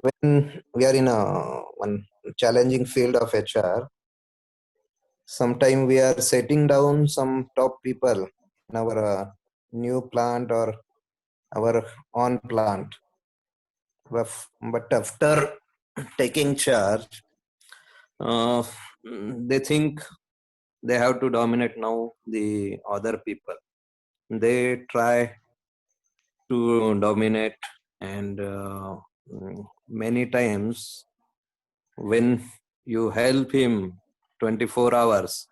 when we are in one challenging field of HR, sometimes we are setting down some top people in our new plant or our on plant. But after taking charge, they think they have to dominate now the other people. They try to dominate, and many times when you help him 24 hours,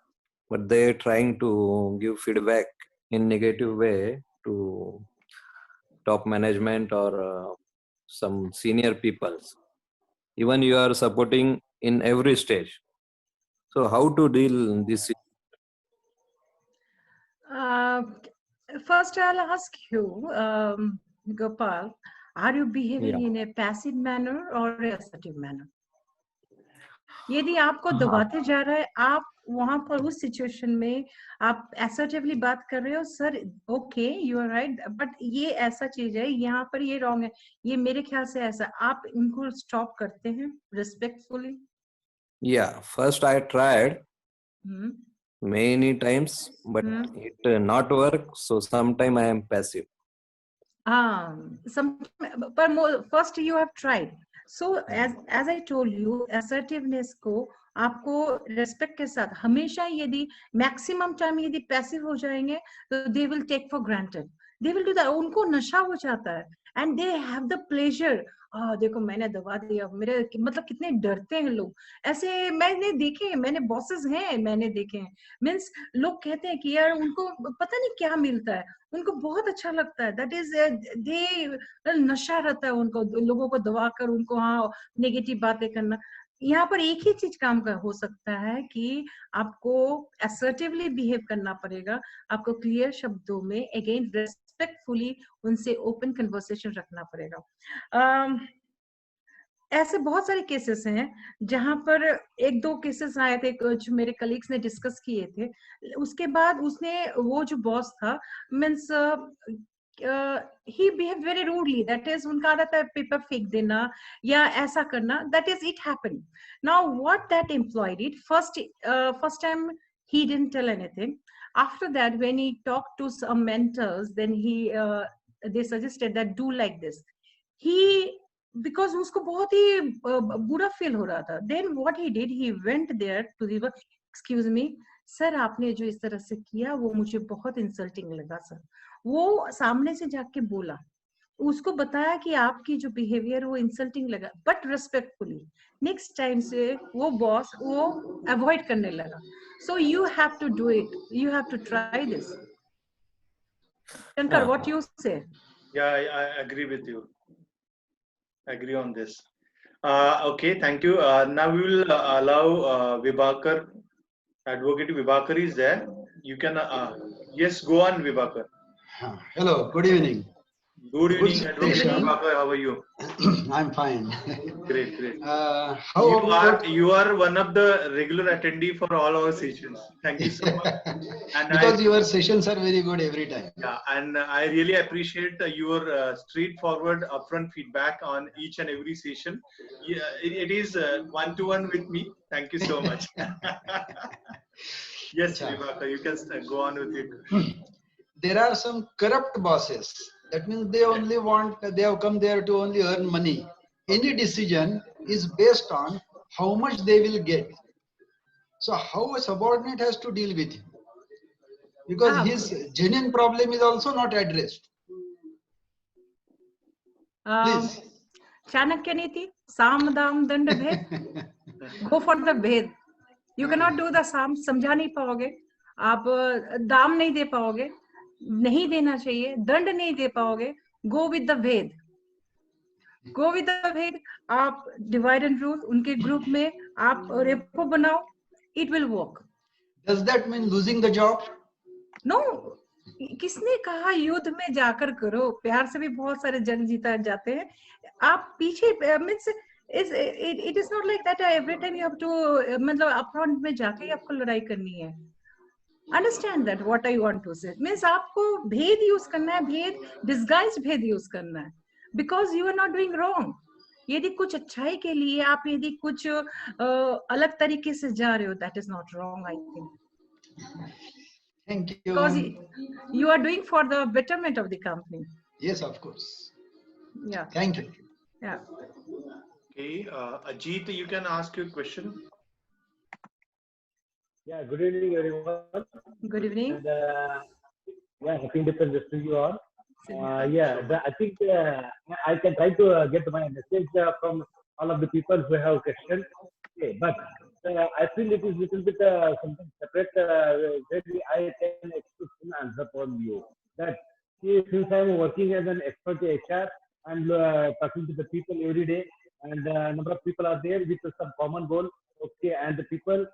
but they're trying to give feedback in negative way to top management or some senior peoples. Even you are supporting in every stage. So how to deal this? First, I'll ask you, Gopal, are you behaving in a passive manner or assertive manner? यदि आपको दबाते जा रहा है, आप वहां पर उस सिचुएशन में आप assertively बात कर रहे हो, sir okay you are right, but ये ऐसा चीज है, यहाँ पर ये रॉन्ग है, ये मेरे ख्याल से ऐसा, आप उनको स्टॉप करते हैं respectfully? Yeah, first I tried many times, but it not work. So sometime I am passive. But first you have tried. So as I told you, assertiveness को आपको respect के साथ हमेशा, यदि maximum time यदि passive हो जाएंगे तो they will take for granted. They will do that. उनको नशा हो जाता है and they have the pleasure. देखो मैंने दबा दिया, मेरे मतलब कितने डरते हैं लोग ऐसे, मैंने देखे हैं, मैंने बॉसेस हैं, मैंने देखे हैं, मीन्स लोग कहते हैं कि यार उनको पता नहीं क्या मिलता है, उनको बहुत अच्छा लगता है, दैट इज दे नशा रहता है उनको, लोगों को दबाकर उनको हाँ नेगेटिव बातें करना। यहाँ पर एक ही चीज काम का हो सकता है कि आपको असर्टिवली बिहेव करना पड़ेगा, आपको क्लियर शब्दों में अगेन रेस्पेक्टफुली उनसे ओपन कन्वर्सेशन रखना पड़ेगा। ऐसे बहुत सारे केसेस हैं जहां पर एक दो केसेस आए थे जो मेरे कलीग्स ने डिस्कस किए थे, उसके बाद उसने वो जो बॉस था means he behaved very rudely, that is उनका आदत है पेपर फेंक देना या ऐसा करना, that is it happened. Now what that employee did, first time he didn't tell anything. After that when he talked to some mentors, then they suggested that do like this. He, because उसको बहुत ही बुरा feel हो रहा था, then what he did, he went there to the, excuse me sir आपने जो इस तरह से किया वो मुझे बहुत इंसल्टिंग लगा सर, वो सामने से जाके बोला, उसको बताया कि आपकी जो बिहेवियर वो इंसल्टिंग लगा, बट रेस्पेक्टफुली नेक्स्ट टाइम से वो बॉस वो अवॉइड करने लगा. So you have to do it, you have to try this. Shankar, what you say? Yeah, I agree with you. I agree on this. Okay, thank you. Now we will allow Vibhakar. Advocate Vibhakar is there. You can, yes, go on, Vibhakar. Hello, good evening. Good evening, Advocate Vibhakar. How are you? I'm fine. Great, great. You are one of the regular attendee for all our sessions. Thank you so much. And because your sessions are very good every time. Yeah, and I really appreciate your straightforward, upfront feedback on each and every session. Yeah, it is one-to-one with me. Thank you so much. Yes, Vibhakar, you can go on with it. There are some corrupt bosses. That means they only want, they have come there to only earn money. Any decision is based on how much they will get. So how a subordinate has to deal with him, because his genuine problem is also not addressed. Please. Chanakya नीति, साम दाम दंड भेद. Go for the भेद. You cannot do the साम, समझा नहीं पाओगे, आप दाम नहीं दे पाओगे, नहीं देना चाहिए, दंड नहीं दे पाओगे. Go with the भेद. Go with the भेद. आप divide and rule, उनके ग्रुप में आप रेपो बनाओ. It will work. Does that mean losing the job? No. किसने कहा युद्ध में जाकर करो, प्यार से भी बहुत सारे जंग जीता जाते हैं. आप पीछे means it is not like that every time you have to मतलब अपफ्रंट में जाके आपको लड़ाई करनी है. Understand that what I want to say means आपको भेद यूज करना है, भेद डिस्गाइज भेद यूज करना है, because you are not doing wrong. यदि कुछ अच्छाई के लिए आप यदि कुछ अलग तरीके से जा रहे हो, that is not wrong I think. Thank you. Because you are doing for the betterment of the company. Yes, of course. Yeah. Thank you. Yeah. Okay, Ajit, you can ask your question. Yeah, good evening, everyone. Good evening. And, yeah, happy Independence to you all. I think I can try to get my message from all of the people who have questions. Okay, but I feel it is little bit something separate where I can express an answer from you. That since I am working as an expert in HR and talking to the people every day, and number of people are there with some common goal. Okay, and the people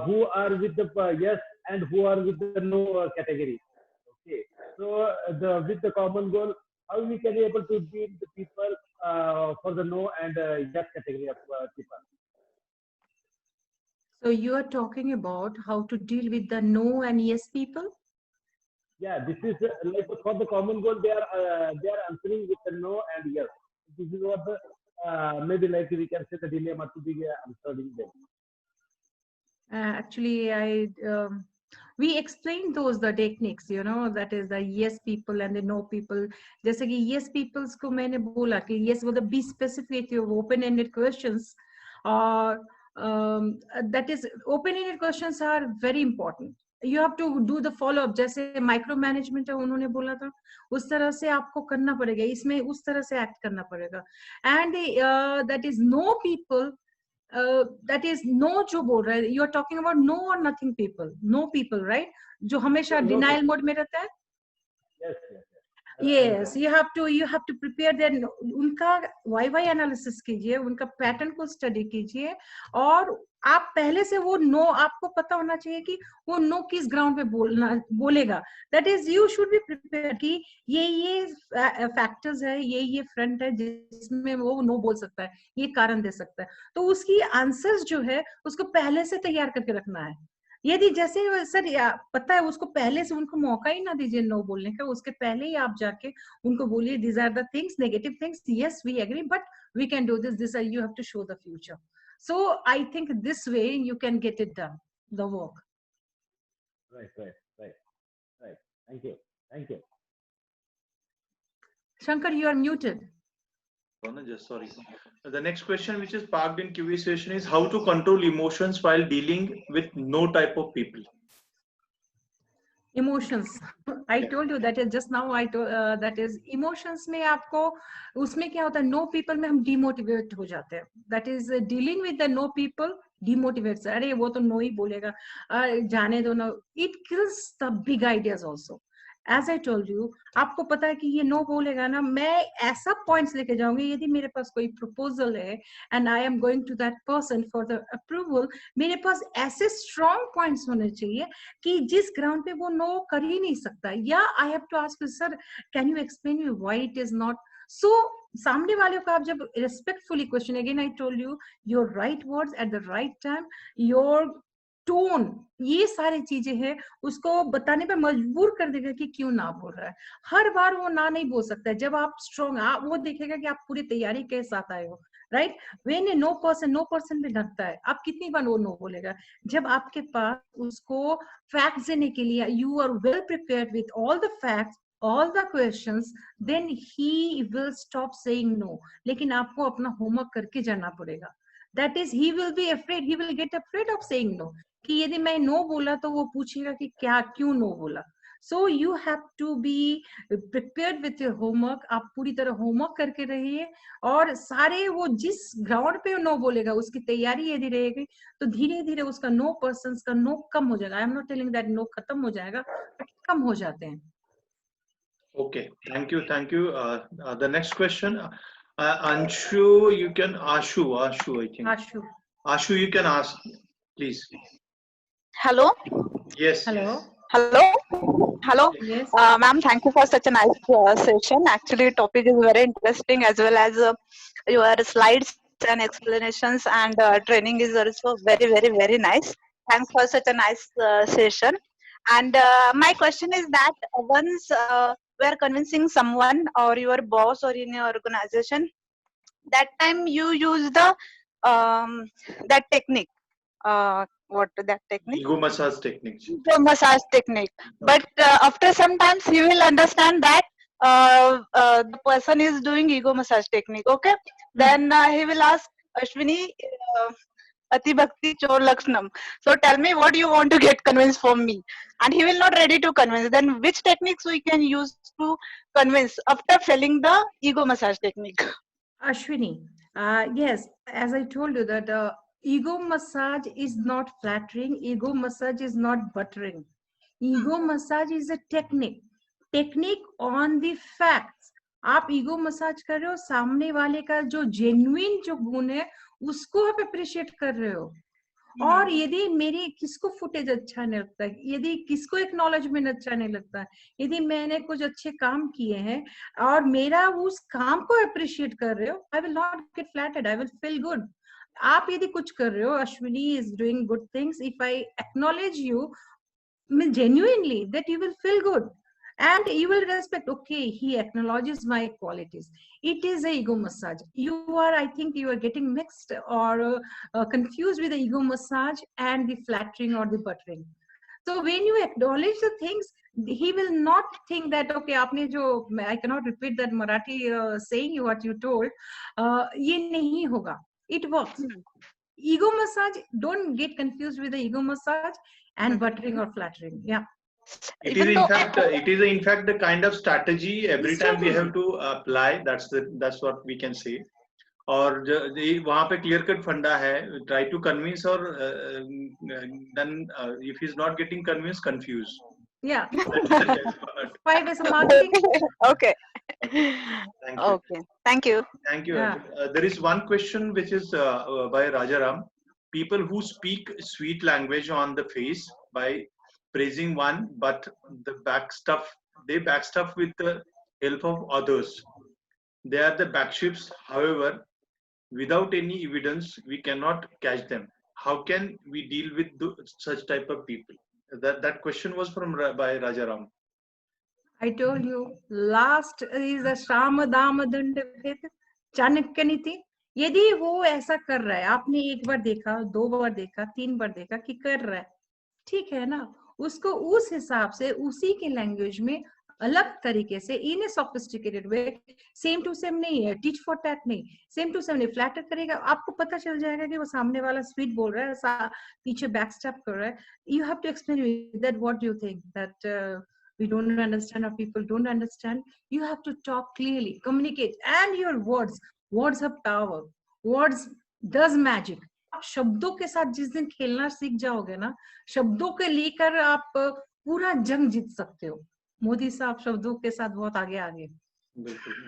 who are with the yes and who are with the no category. Okay, so with the common goal, how we can be able to deal with the people for the no and yes category of people. So you are talking about how to deal with the no and yes people? Yeah, this is like for the common goal, they are answering with the no and yes. This is what the maybe like we can say the dilemma to be answering them. Actually, we explained those the techniques, you know, that is the yes people and the no people. जैसे कि yes peoples को मैंने बोला कि yes वो the be specific with your open-ended questions, or that is open-ended questions are very important. You have to do the follow-up. जैसे micro management उन्होंने बोला था, उस तरह से आपको करना पड़ेगा, इसमें उस तरह से एक्ट करना पड़ेगा. And that is no people. That is no जो बोल रहा है, you are talking about no or nothing people, no people, right? जो हमेशा No, denial mode में रहता है. Yes. You have to prepare their उनका YY analysis कीजिए, उनका पैटर्न को स्टडी कीजिए, और आप पहले से वो नो आपको पता होना चाहिए कि वो नो किस ग्राउंड पे बोलेगा. That is you should be prepare कि ये फैक्टर्स है, ये फ्रंट है जिसमें वो नो बोल सकता है, ये कारण दे सकता है. तो उसकी आंसर्स जो है उसको पहले से तैयार करके रखना है. यदि जैसे सर पता है उसको पहले से उनको मौका ही ना दीजिए नो बोलने का, उसके पहले ही आप जाके उनको बोलिए these are the things, negative things, yes we agree but we can do this you have to show the future. So I think this way you can get it done, the work. Right. Thank you. Shankar, you are muted. Oh, no, just sorry. The next question which is parked in QA session is how to control emotions while dealing with no type of people. Emotions. I told you that is just now. I told that is emotions में आपको उसमें क्या होता है, no people में हम demotivate हो जाते हैं. That is dealing with the no people demotivates. अरे वो तो no ही बोलेगा, जाने दो ना. It kills the big ideas also. As I told you, आपको पता है कि ये नो बोलेगा ना, मैं ऐसा पॉइंट्स लेके जाऊंगी. यदि मेरे पास कोई प्रपोजल है and I am going to that person for the approval, मेरे पास ऐसे स्ट्रॉन्ग पॉइंट्स होने चाहिए कि जिस ग्राउंड पे वो नो कर ही नहीं सकता. या I have to ask sir can you explain me why it is not so. सामने वाले को आप जब respectfully question, again I told you, your right words at the right time, your tone, ये सारी चीजें हैं, उसको बताने पे मजबूर कर देगा कि क्यों ना बोल रहा है. हर बार वो ना नहीं बोल सकता है. जब आप स्ट्रॉन्ग, वो देखेगा कि आप पूरी तैयारी के साथ आए हो, राइट. व्हेन नो पर्सन भी डरता है, आप कितनी बार वो नो बोलेगा. जब आपके पास उसको फैक्ट्स देने के लिए you are well prepared with all the facts, all the questions, then he will stop saying no. लेकिन आपको अपना होमवर्क करके जाना पड़ेगा. That is, he will be afraid, he will get afraid of saying no. कि यदि मैं no बोला तो वो पूछेगा कि क्या क्यों no बोला. So you have to be prepared with your homework. आप पूरी तरह homework करके रहिए और सारे वो जिस ground पे no बोलेगा उसकी तैयारी यदि रहेगी तो धीरे धीरे उसका no persons का no कम हो जाएगा. I am not telling that no खत्म हो जाएगा, but कम हो जाते हैं. Okay, thank you, thank you. The next question, Anshu, you can Ashu, I think. Ashu, you can ask, please. Hello. Yes. Hello. Hello. Yes. Ma'am, thank you for such a nice session. Actually, topic is very interesting, as well as your slides and explanations and training is also very, very, very nice. Thanks for such a nice session. And my question is that once we are convincing someone or your boss or in your organization, that time you use the that technique. What that technique? Ego massage technique. Ego massage technique. But after some times he will understand that the person is doing ego massage technique. Okay, then he will ask Ashwini, Ati Bhakti Chor Lakshanam. So tell me what you want to get convinced from me, and he will not ready to convince. Then which techniques we can use to convince after failing the ego massage technique? Ashwini, yes, as I told you that ego massage is not flattering, ego massage is not buttering. Ego massage is a technique on the facts. आप ego massage कर रहे हो, सामने वाले का जो genuine जो गुण है उसको आप अप्रिशिएट कर रहे हो. और यदि मेरी किसको फुटेज अच्छा नहीं लगता है, यदि किसको एक्नॉलेजमेंट अच्छा नहीं लगता है, यदि मैंने कुछ अच्छे काम किए हैं और मेरा उस काम को अप्रिशिएट कर रहे हो, I will not get flattered, I will feel good. आप यदि कुछ कर रहे हो, Ashwini is doing good things, if I acknowledge you genuinely, that you will feel good and you will respect. Okay, he acknowledges my qualities. It is a ego massage. You are, I think you are getting mixed or confused with the ego massage and the flattering or the buttering. So when you acknowledge the things, he will not think that okay, आपने जो, I cannot repeat that Marathi saying what you told, ये नहीं होगा. It works. Ego massage, don't get confused with the ego massage and buttering or flattering. Yeah. It is in fact the kind of strategy every time we have to apply. That's what we can say. और वहाँ पे clear cut फंडा है, try to convince or then if he's not getting convinced, confuse. Yeah. 5 is marketing. Okay. Thank you. Okay. Thank you. Thank you. Yeah. There is one question which is by Rajaram. People who speak sweet language on the face by praising one, but they backstuff with the help of others. They are the backships. However, without any evidence, we cannot catch them. How can we deal with such type of people? That question was by Rajaram. I told you, last is the Shama Dama Danda Chanakya Niti. यदि वो ऐसा कर रहा है, आपने एक बार देखा, 2 बार देखा, 3 बार देखा कि कर रहा है, ठीक है ना, उसको उस हिसाब से उसी के लैंग्वेज में अलग तरीके से in a sophisticated way, same to same नहीं है, टीच फॉर टैट नहीं, सेम टू सेम नहीं, फ्लैटर करेगा, आपको पता चल जाएगा कि वो सामने वाला स्वीट बोल रहा है, पीछे बैक स्टेप कर रहा है. You have to explain that what do you think that we don't understand or people don't understand. You have to talk clearly, communicate, and your words have power. Words does magic. आप शब्दों के साथ जिस दिन खेलना सीख जाओगे ना, शब्दों के लेकर आप पूरा जंग जीत सकते हो. मोदी साहब शब्दों के साथ बहुत आगे.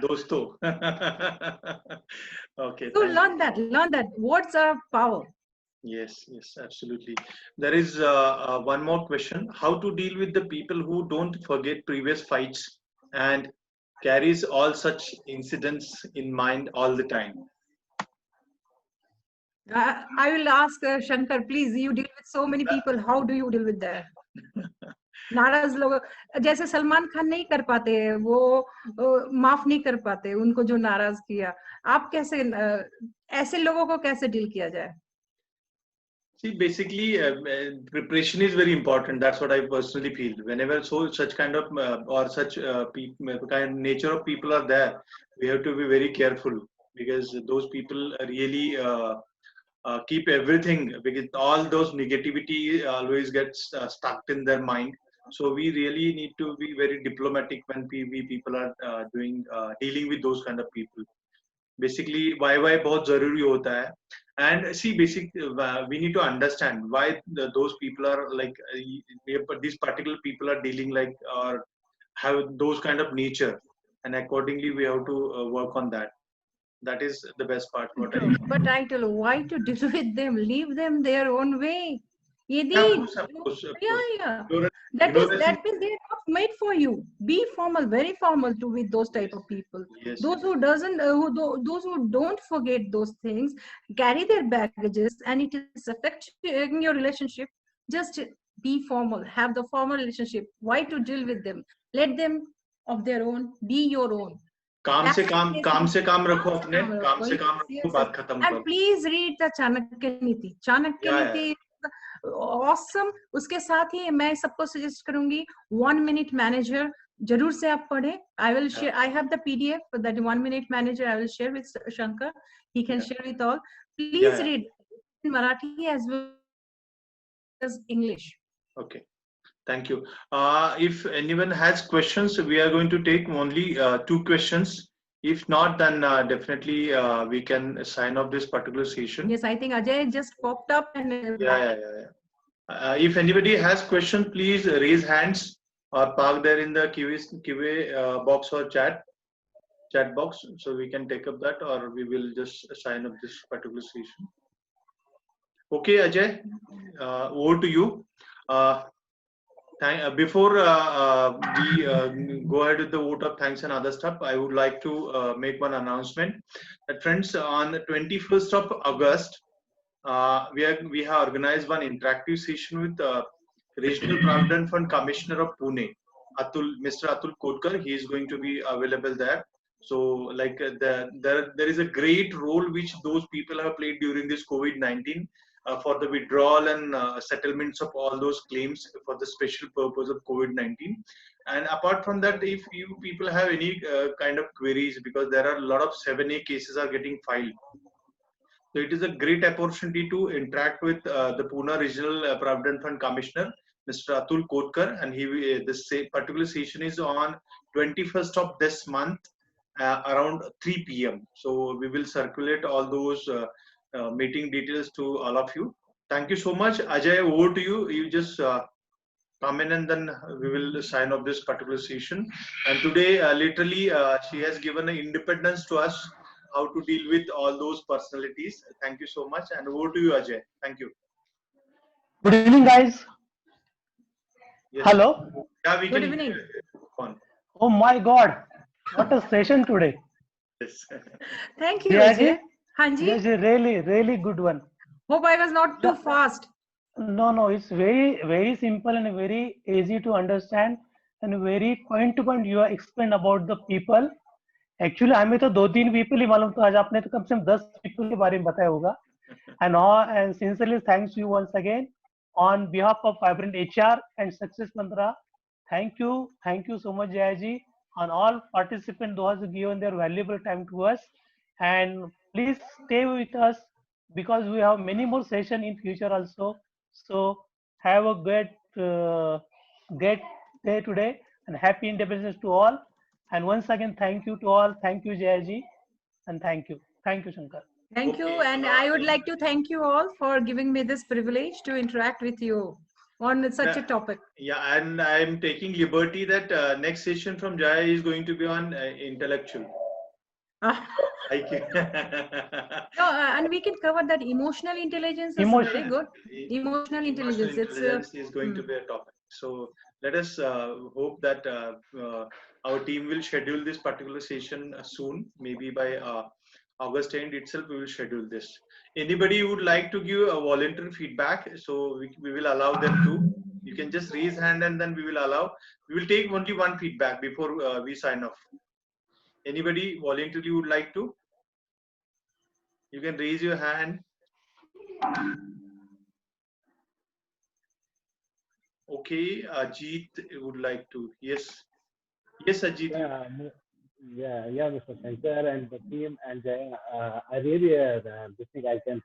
दोस्तों. Okay. So learn that words are power. Yes, absolutely. There is one more question. How to deal with the people who don't forget previous fights and carries all such incidents in mind all the time? I will ask Shankar, please. You deal with so many people. How do you deal with that? नाराज लोग, जैसे सलमान खान नहीं कर पाते, वो माफ नहीं कर पाते उनको जो नाराज किया, आप कैसे ऐसे लोगों को कैसे डील किया जाए? See, basically, preparation is very important. That's what I personally feel. Whenever such kind of or such kind of nature of people are there, we have to be very careful because those people really keep everything, because all those negativity always gets stuck in their mind. So we really need to be very diplomatic when we people are dealing with those kind of people. Basically why बहुत जरूरी होता है. And see, we need to understand why those people are like these particular people are dealing like or have those kind of nature, and accordingly we have to work on that. That is the best part what I. But I tell you, why to deal with them? Leave them their own way. Yeah, of course. Yeah. Ignorance That means they're not made for you. Be formal, very formal to with those type of people. Yes. Those who doesn't, those who don't forget those things, carry their baggages, and it is affecting your relationship. Just be formal. Have the formal relationship. Why to deal with them? Let them of their own. Be your own. काम से काम रखो अपने, काम से काम रखो, बात खत्म करो. And please read the Chanakya Niti. Chanakya Niti awesome. उसके साथ ही मैं सबको सजेस्ट करूंगी 1 Minute Manager जरूर से आप पढ़ें. I will share. I have the PDF for that 1 Minute Manager. I will share with Shankar. He can share with all. Please read in Marathi as well as English. Okay. Thank you. If anyone has questions, we are going to take only 2 questions. If not, then definitely we can sign off this particular session. Yes, I think Ajay just popped up and. If anybody has questions, please raise hands or park there in the QA box or chat box, so we can take up that, or we will just sign up this particular session. Okay, Ajay, over to you. Before we go ahead with the vote of thanks and other stuff, I would like to make one announcement. That friends, on the 21st of August, we have organized one interactive session with Regional Provident Fund Commissioner of Pune, Mr. Atul Kotkar. He is going to be available there. So, like there is a great role which those people have played during this COVID-19. For the withdrawal and settlements of all those claims for the special purpose of COVID-19. And apart from that, if you people have any kind of queries, because there are a lot of 7A cases are getting filed. So it is a great opportunity to interact with the Pune Regional Provident Fund Commissioner, Mr. Atul Kotkar, and this particular session is on 21st of this month around 3 p.m. So we will circulate all those meeting details to all of you. Thank you so much. Ajay, over to you. You just come in and then we will sign off this particular session. And today, literally, she has given an independence to us how to deal with all those personalities. Thank you so much. And over to you, Ajay. Thank you. Good evening, guys. Yes. Hello. Yeah, we Good can. evening. Oh my God, what a session today. Yes. Thank you, Ajay. Hanji. Yes, really good one. Hope I was not too fast. No, it's very simple and very easy to understand and very point to point you are explained about the people. Actually, हमें तो 2-3 people ही मालूम, तो आज आपने तो कम से कम 10 people के बारे में बताया होगा. And sincerely thanks you once again on behalf of Vibrant HR and Success Mantra. Thank you so much, Jayaji, and all participants those who given their valuable time to us. And please stay with us because we have many more sessions in future also. So have a great day today and happy independence to all. And once again, thank you to all. Thank you, Jayaji, and thank you, Shankar. Thank you, and I would like to thank you all for giving me this privilege to interact with you on such a topic. Yeah, and I'm taking liberty that next session from Jaya is going to be on intellectual. Thank you. No, and we can cover that emotional intelligence is very good. Emotional intelligence is going to be a topic. So let us hope that our team will schedule this particular session soon. Maybe by August end itself, we will schedule this. Anybody would like to give a volunteer feedback? So we will allow them to. You can just raise hand and then we will allow. We will take only one feedback before we sign off. Anybody voluntarily would like to? You can raise your hand. Okay, Ajit would like to. Yes, Ajit. Yeah, Mr. Shankar and the team and I really this thing I can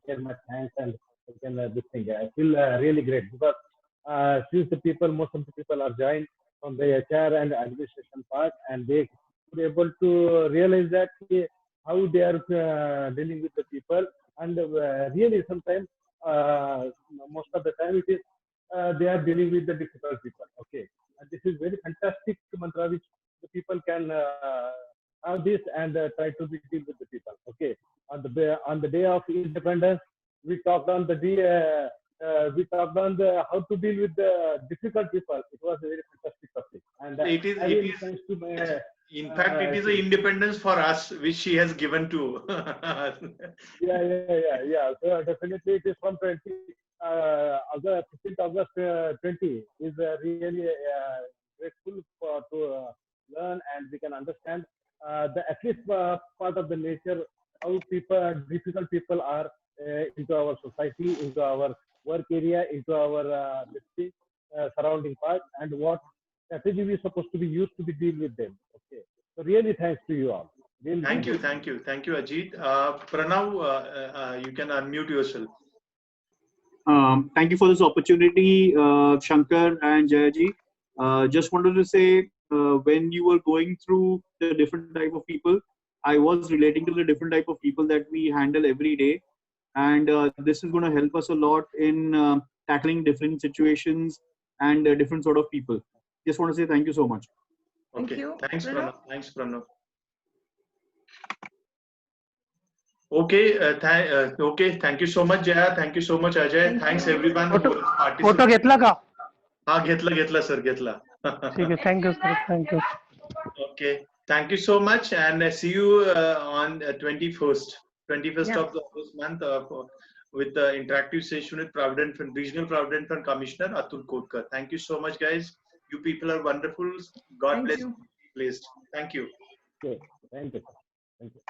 share my thanks and I can this thing I feel really great because since the people most of the people are joined from the HR and administration part and they were able to realize that how they are dealing with the people and really sometimes uh, most of the time it is they are dealing with the difficult people. Okay, and this is very fantastic mantra which the people can have this and try to deal with the people. Okay, on the day of independence, we talked on the day, we talked on the how to deal with the difficult people. It was a very fantastic topic, and It is. I It really is. thanks to my. In fact, it is an independence for us, which she has given to. Yeah. So definitely it is from 15th August 20 is really grateful to learn and we can understand the at least part of the nature how people difficult people are into our society, into our work area, into our district, surrounding part, and what strategy we supposed to be used to be deal with them. Okay, so really thanks to you all. Really Thank you, thanks. thank you, Ajit. Pranav, you can unmute yourself. Thank you for this opportunity, Shankar and Jayaji. Just wanted to say, when you were going through the different type of people, I was relating to the different type of people that we handle every day, and this is going to help us a lot in tackling different situations and different sort of people. Just want to say thank you so much. Thank Okay, you, thanks, Pranav. Pranav. Thanks, Pranav. Okay, okay. Thank you so much, Jaya. Thank you so much, Ajay. Thank Thanks you. everyone who photo has photo participated. घेतला का? हाँ, घेतला sir, घेतला. ठीक आहे, thank you sir, thank you. Okay, thank you so much, and see you on 21st Yeah. of this month with the interactive session with Provident Fund, Regional Provident Fund Commissioner Atul Kotkar. Thank you so much, guys. You people are wonderful. God Thank bless you. you. Blessed. Thank you. Okay, thank you. Thank you.